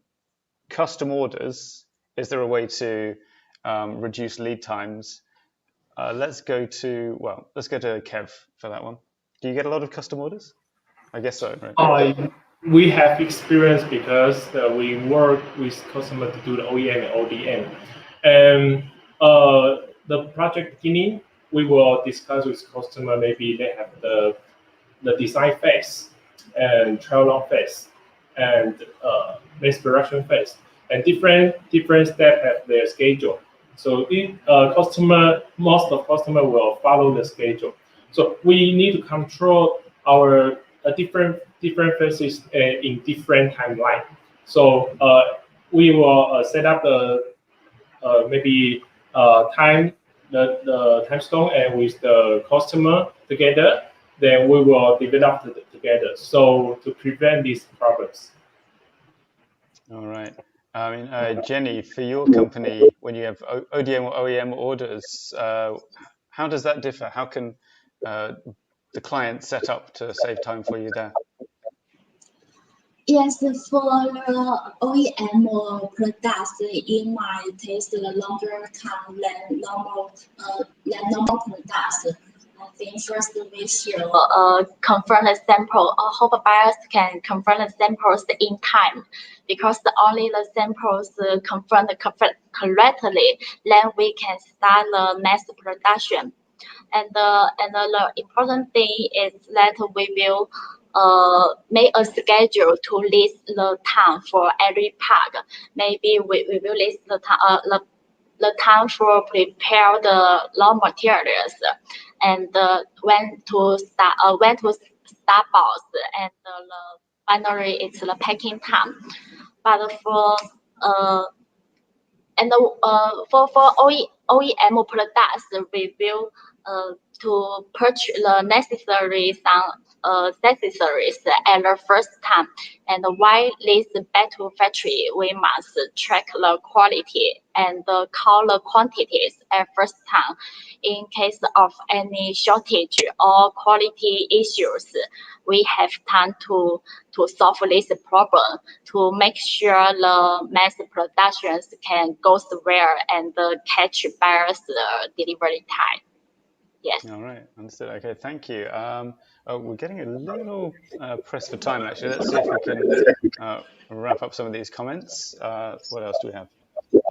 custom orders, is there a way to reduce lead times? Let's go to Kev for that one. Do you get a lot of custom orders? I guess so, right? We have experience because we work with customers to do the OEM and ODM. And the project beginning, we will discuss with customer. Maybe they have the design phase and trial run phase and mass production phase, and different steps have their schedule. So most of customer will follow the schedule. So we need to control our different phases in different timeline. So we will set up the maybe time the time stone and with the customer together. Then we will develop together. So to prevent these problems. All right. I mean, Jenny, for your company, when you have ODM or OEM orders, how does that differ? How can the client set up to save time for you there? Yes, for OEM products, it might take a longer time than normal products. I think first we should confirm the sample. I hope buyers can confirm the samples in time, because only the samples confirmed correctly, then we can start the mass production. And the important thing is that we will make a schedule to list the time for every part. Maybe we will list the time for prepare the raw materials, and when to start box, and finally it's the packing time. But for OEM products, we will to purchase the necessary accessories at the first time. And while this back to factory, we must track the quality and count the quantities at first time. In case of any shortage or quality issues, we have time to solve this problem, to make sure the mass productions can go well and catch buyers' delivery time. Yes. All right, understood. Okay, thank you. We're getting a little pressed for time, actually. Let's see if we can wrap up some of these comments. What else do we have?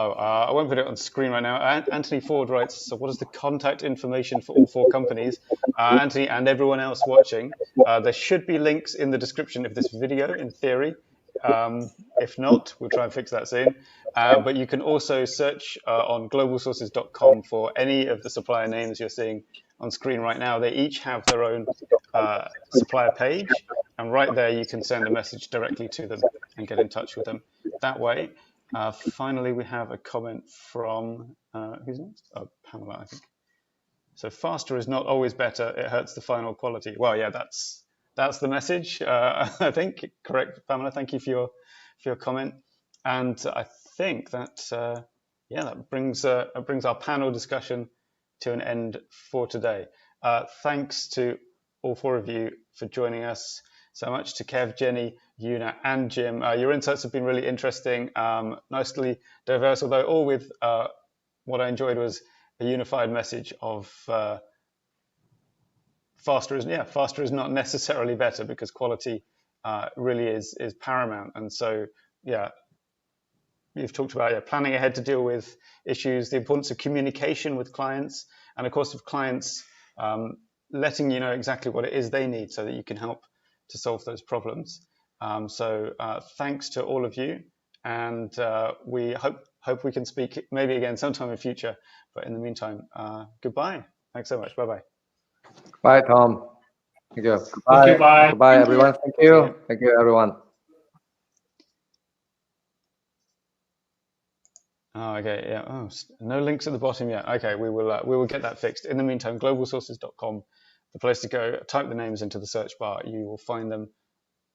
I won't put it on screen right now. Anthony Ford writes, so what is the contact information for all 4 companies? Anthony and everyone else watching, there should be links in the description of this video, in theory. If not, we'll try and fix that soon. But you can also search on globalsources.com for any of the supplier names you're seeing on screen right now. They each have their own supplier page, and right there you can send a message directly to them and get in touch with them that way. Finally, we have a comment from, who's next? Oh, Pamela, I think. So faster is not always better. It hurts the final quality. Well, yeah, that's the message. I think. Correct, Pamela. Thank you for your comment. And I think that that brings our panel discussion to an end for today. Thanks to all 4 of you for joining us so much, to Kev, Jenny, Yuna, and Jim. Your insights have been really interesting, nicely diverse, although all with what I enjoyed was a unified message of faster is not necessarily better, because quality really is paramount. And so, you've talked about planning ahead to deal with issues, the importance of communication with clients, and of course of clients letting you know exactly what it is they need so that you can help to solve those problems. So thanks to all of you, and we hope we can speak maybe again sometime in the future. But in the meantime, goodbye. Thanks so much. Bye-bye. Bye, Tom. Thank you. Thank you. Bye. Goodbye, Thank everyone. you. Thank you. Thank you, everyone. Oh, okay, yeah. Oh, no links at the bottom yet. Okay, we will get that fixed. In the meantime, globalsources.com, the place to go. Type the names into the search bar. You will find them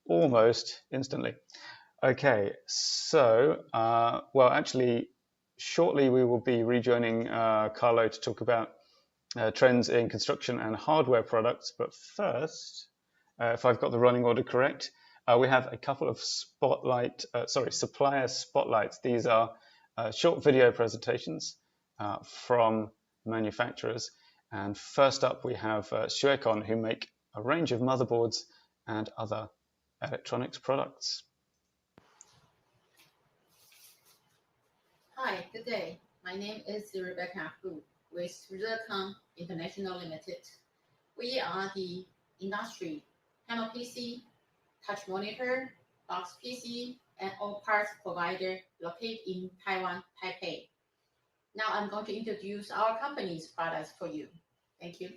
almost instantly. Okay, so well, actually, shortly we will be rejoining Carlo to talk about trends in construction and hardware products. But first, if I've got the running order correct, we have a couple of supplier spotlights. These are short video presentations from manufacturers. And first up, we have Xuecon, who make a range of motherboards and other electronics products. Hi, good day. My name is Rebecca Hu with Xuecon International Limited. We are the industry panel PC, touch monitor, box PC, and all parts provider located in Taiwan, Taipei. Now I'm going to introduce our company's products for you. Thank you.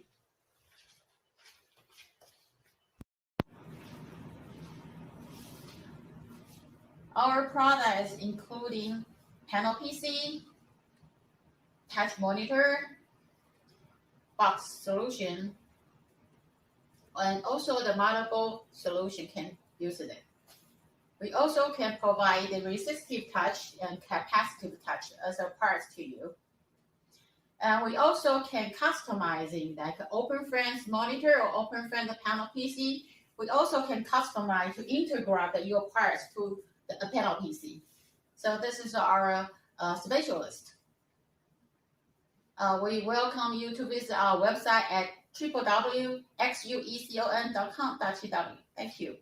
Our products including panel PC, touch monitor, box solution, and also the motherboard solution can use it. We also can provide the resistive touch and capacitive touch as a part to you. And we also can customizing like open frames monitor or open frame panel PC. We also can customize to integrate your parts to the panel PC. So this is our specialist. We welcome you to visit our website at www.xuecon.com.tw. Thank you.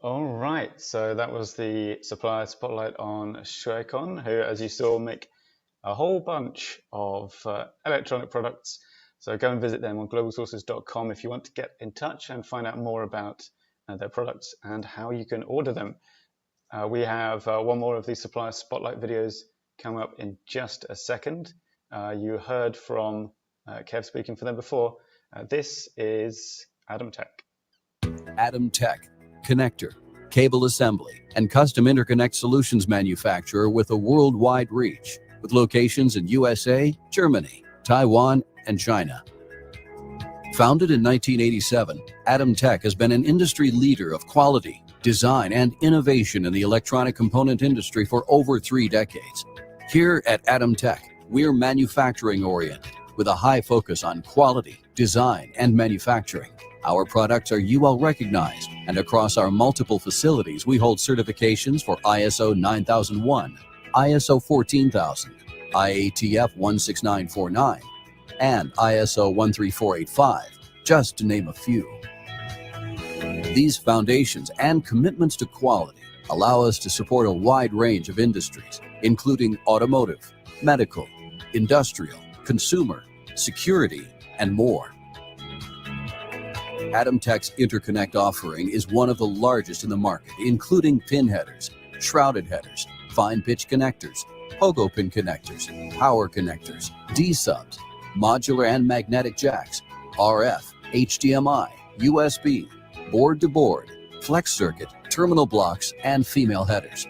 All right, so that was the supplier spotlight on Xuecon, who, as you saw, make a whole bunch of electronic products. So go and visit them on globalsources.com if you want to get in touch and find out more about their products and how you can order them. We have one more of these supplier spotlight videos coming up in just a second. You heard from Kev speaking for them before. This is Adam Tech. Adam Tech, connector, cable assembly, and custom interconnect solutions manufacturer with a worldwide reach, with locations in USA, Germany, Taiwan, and China. Founded in 1987, Adam Tech has been an industry leader of quality, design, and innovation in the electronic component industry for over 3 decades. Here at Adam Tech, we're manufacturing oriented with a high focus on quality, design, and manufacturing. Our products are UL recognized, and across our multiple facilities, we hold certifications for ISO 9001, ISO 14000, IATF 16949, and ISO 13485, just to name a few. These foundations and commitments to quality allow us to support a wide range of industries, including automotive, medical, industrial, consumer, security, and more. AtomTech's interconnect offering is one of the largest in the market, including pin headers, shrouded headers, fine pitch connectors, pogo pin connectors, power connectors, D-subs, modular and magnetic jacks, RF, HDMI, USB, board-to-board, flex circuit, terminal blocks, and female headers.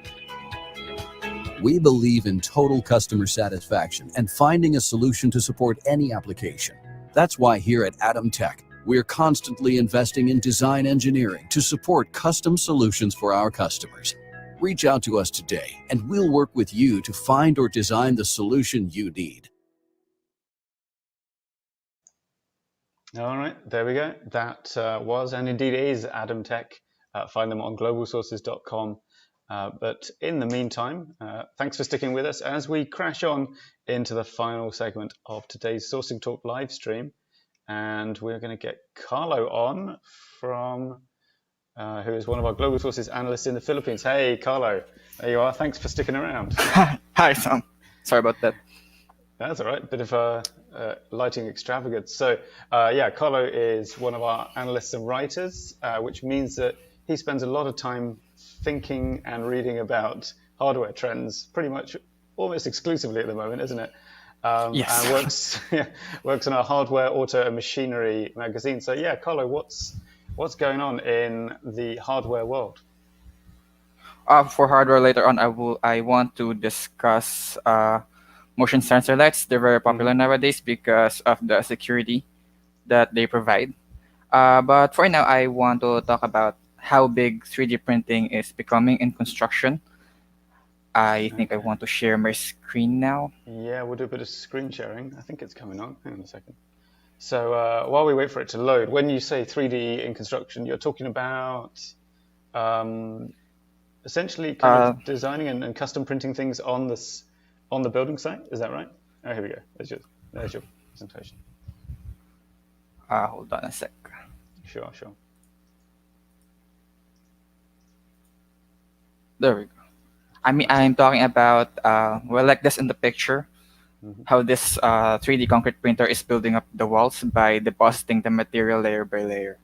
We believe in total customer satisfaction and finding a solution to support any application. That's why here at AtomTech, we're constantly investing in design engineering to support custom solutions for our customers. Reach out to us today, and we'll work with you to find or design the solution you need. All right, there we go. That was and indeed is AtomTech. Find them on globalsources.com. But in the meantime, thanks for sticking with us as we crash on into the final segment of today's Sourcing Talk live stream. And we're going to get Carlo on from, who is one of our Global Sources analysts in the Philippines. Hey, Carlo, there you are. Thanks for sticking around. Hi, Tom. Sorry about that. That's all right. Bit of lighting extravagance. So, yeah, Carlo is one of our analysts and writers, which means that he spends a lot of time thinking and reading about hardware trends, pretty much almost exclusively at the moment, isn't it? Yes. And works on our hardware, auto, and machinery magazine. So yeah, Carlo, what's going on in the hardware world? For hardware later on, I want to discuss motion sensor lights. They're very popular nowadays because of the security that they provide. But for now, I want to talk about how big 3D printing is becoming in construction. I think I want to share my screen now. Yeah, we'll do a bit of screen sharing. I think it's coming on. Hang on a second. So while we wait for it to load, when you say 3D in construction, you're talking about essentially kind of designing and custom printing things on the building site. Is that right? Oh, here we go. There's your presentation. Hold on a sec. Sure. There we go. I'm talking about, like this in the picture, how this 3D concrete printer is building up the walls by depositing the material layer by layer.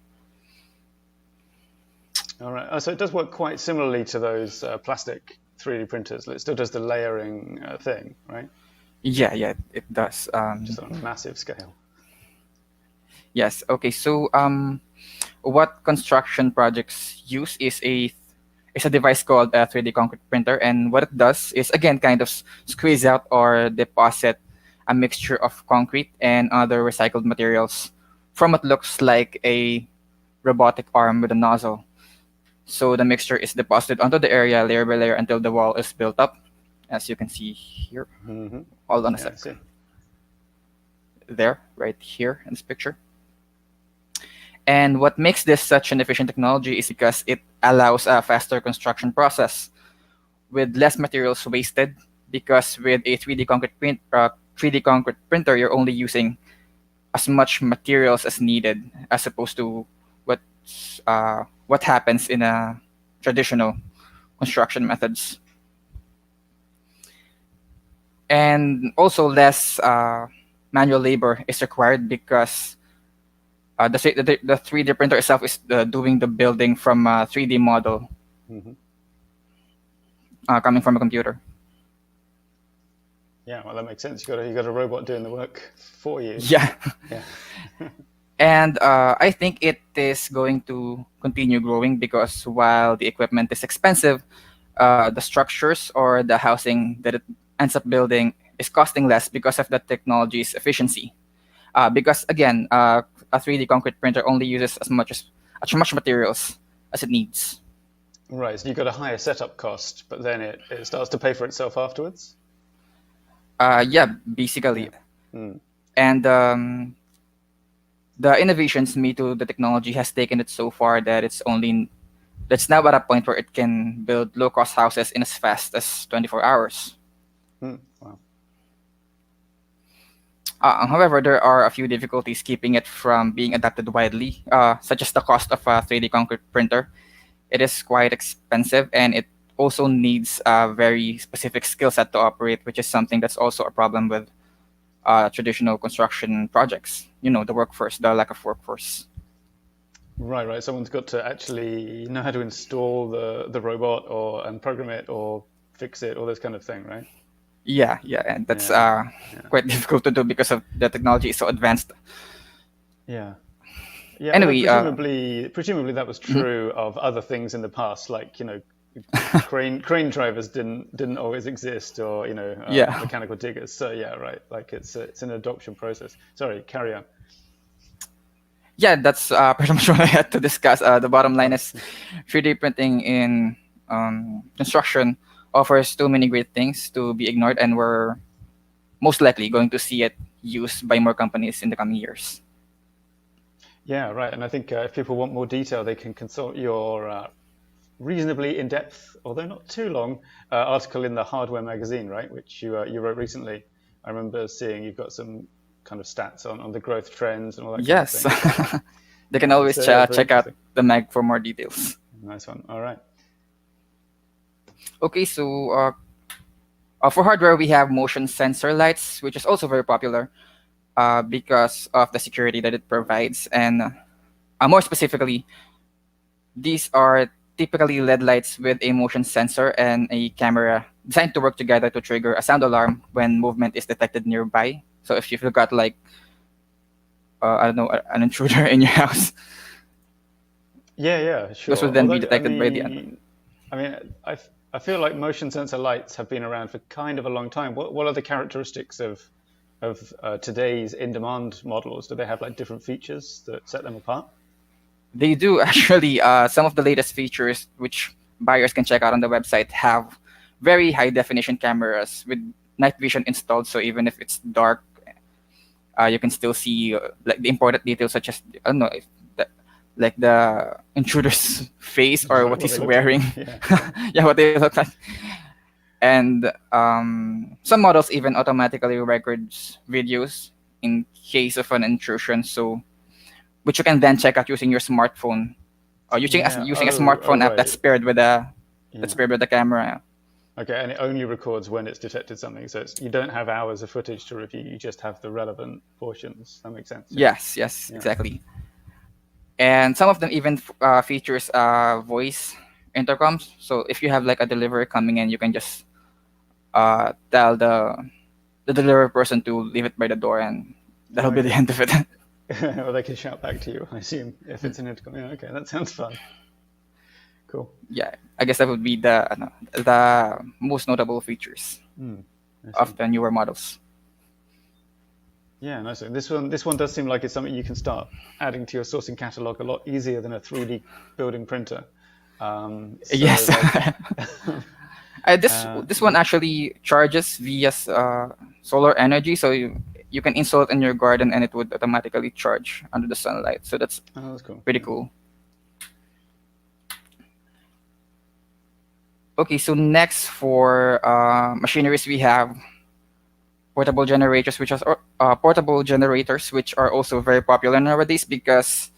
All right. So it does work quite similarly to those plastic 3D printers. It still does the layering thing, right? Yeah, it does. Just on a massive scale. Yes. Okay. So, what construction projects use is a device called a 3D concrete printer, and what it does is again kind of squeeze out or deposit a mixture of concrete and other recycled materials from what looks like a robotic arm with a nozzle. So the mixture is deposited onto the area layer by layer until the wall is built up, as you can see here. Hold on a sec. There, right here in this picture. And what makes this such an efficient technology is because it allows a faster construction process with less materials wasted, because with a 3D concrete printer, you're only using as much materials as needed, as opposed to what happens in a traditional construction methods. And also less manual labor is required because the 3D printer itself is doing the building from a 3D model coming from a computer. Yeah, well, that makes sense. You got a robot doing the work for you. Yeah. And I think it is going to continue growing because while the equipment is expensive, the structures or the housing that it ends up building is costing less because of the technology's efficiency. Because again, a 3D concrete printer only uses as much materials as it needs. Right, so you've got a higher setup cost, but then it starts to pay for itself afterwards? Yeah, basically. And the innovations made to the technology has taken it so far that it's now at a point where it can build low-cost houses in as fast as 24 hours. Wow. However, there are a few difficulties keeping it from being adopted widely, such as the cost of a 3D concrete printer. It is quite expensive, and it also needs a very specific skill set to operate, which is something that's also a problem with traditional construction projects. The workforce, the lack of workforce. Right. Someone's got to actually know how to install the robot and program it or fix it, all this kind of thing, right? Yeah, and that's quite difficult to do because of the technology is so advanced. Yeah. Anyway, presumably that was true of other things in the past, like crane drivers didn't always exist, or mechanical diggers. So right, like it's an adoption process. Sorry, carry on. Yeah, that's pretty much what I had to discuss. The bottom line is 3D printing in construction offers too many great things to be ignored, and we're most likely going to see it used by more companies in the coming years. Yeah, right. And I think if people want more detail, they can consult your reasonably in-depth, although not too long, article in the Hardware magazine, right, which you wrote recently. I remember seeing you've got some kind of stats on the growth trends and all that kind of thing. Yes. They can always check out the mag for more details. Nice one. All right. Okay, so for hardware, we have motion sensor lights, which is also very popular because of the security that it provides. And more specifically, these are typically LED lights with a motion sensor and a camera designed to work together to trigger a sound alarm when movement is detected nearby. So if you've got like, I don't know, an intruder in your house. Yeah, sure. Those would then be detected by the end. I mean, I feel like motion sensor lights have been around for kind of a long time. What are the characteristics of today's in-demand models? Do they have like different features that set them apart? They do actually. Some of the latest features, which buyers can check out on the website, have very high definition cameras with night vision installed. So even if it's dark, you can still see like the important details, such as I don't know, like the intruder's face or what he's wearing. Yeah, what they look like. And some models even automatically records videos in case of an intrusion, so which you can then check out using your smartphone or using a smartphone app that's paired with the camera. Okay, and it only records when it's detected something, so you don't have hours of footage to review. You just have the relevant portions. That makes sense. Yes, exactly. And some of them even features voice intercoms. So if you have like a delivery coming in, you can just tell the delivery person to leave it by the door, and that'll be the end of it. Or they can shout back to you, I assume, if it's an intercom. Yeah, okay, that sounds fun. Cool. Yeah, I guess that would be the most notable features of the newer models. Yeah, nice. This one does seem like it's something you can start adding to your sourcing catalog a lot easier than a 3D building printer. Yes. This one actually charges via solar energy, so you can install it in your garden and it would automatically charge under the sunlight. So that's cool. Pretty cool. Okay, so next for machineries, we have portable generators, which are also very popular nowadays because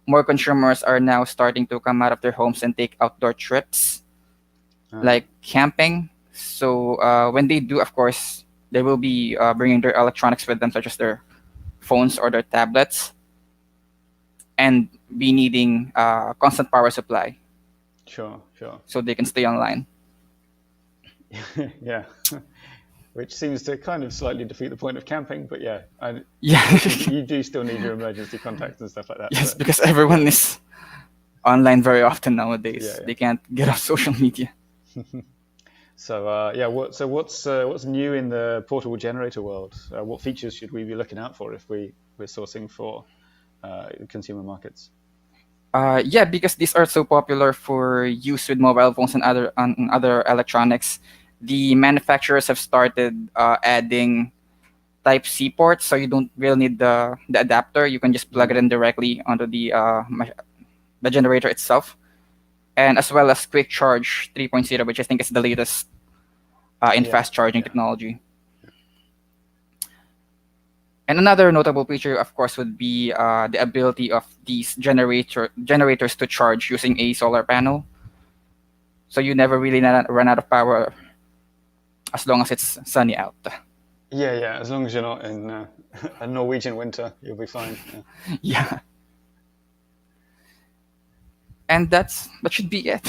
more consumers are now starting to come out of their homes and take outdoor trips, like camping. So when they do, of course, they will be bringing their electronics with them, such as their phones or their tablets, and be needing constant power supply. Sure. So they can stay online. Yeah. Which seems to kind of slightly defeat the point of camping, but yeah. You do still need your emergency contacts and stuff like that. Yes, because everyone is online very often nowadays. Yeah. They can't get off social media. So what's new in the portable generator world? What features should we be looking out for if we're sourcing for consumer markets? Because these are so popular for use with mobile phones and other electronics, the manufacturers have started adding Type-C ports, so you don't really need the adapter. You can just plug it in directly onto the generator itself, and as well as Quick Charge 3.0, which I think is the latest in fast charging technology. And another notable feature, of course, would be the ability of these generators to charge using a solar panel. So you never really run out of power as long as it's sunny out. Yeah. As long as you're not in a Norwegian winter, you'll be fine. Yeah. Yeah. And that should be it.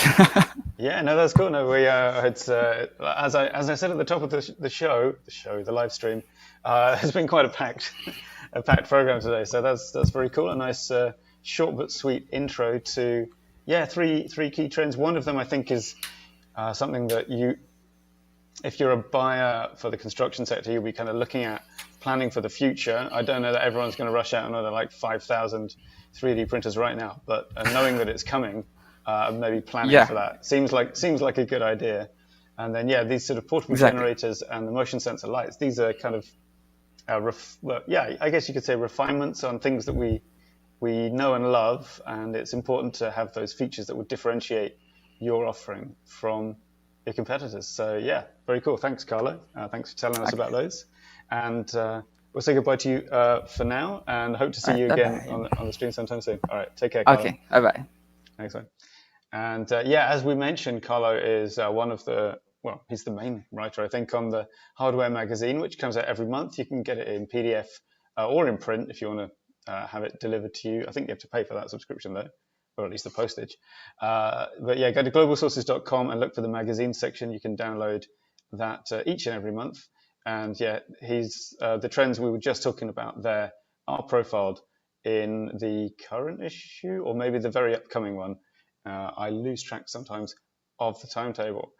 Yeah, no, that's cool. No, we it's as I said at the top of the live stream, has been quite a packed program today. So that's very cool. A nice short but sweet intro to three key trends. One of them I think is something that if you're a buyer for the construction sector, you'll be kind of looking at planning for the future. I don't know that everyone's going to rush out and order like 5,000 3D printers right now, but knowing that it's coming. Maybe planning for that seems like a good idea. And then these sort of portable generators and the motion sensor lights, these are kind of I guess you could say refinements on things that we know and love, and it's important to have those features that would differentiate your offering from your competitors. So very cool. Thanks, Carlo. Thanks for telling us about those. And we'll say goodbye to you for now, and hope to see you again on the stream sometime soon. All right, take care, Carlo. Okay, bye-bye. Thanks, man. And as we mentioned, Carlo is he's the main writer, I think, on the Hardware magazine, which comes out every month. You can get it in PDF or in print if you want to have it delivered to you. I think you have to pay for that subscription, though, or at least the postage. But go to globalsources.com and look for the magazine section. You can download that each and every month. And the trends we were just talking about there are profiled in the current issue, or maybe the very upcoming one. I lose track sometimes of the timetable.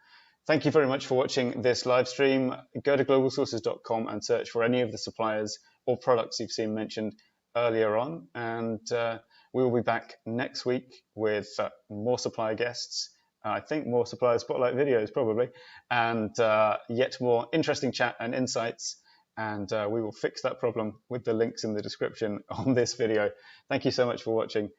Thank you very much for watching this live stream. Go to globalsources.com and search for any of the suppliers or products you've seen mentioned earlier on. And we will be back next week with more supplier guests. I think more supplier spotlight videos probably, and yet more interesting chat and insights. And we will fix that problem with the links in the description on this video. Thank you so much for watching.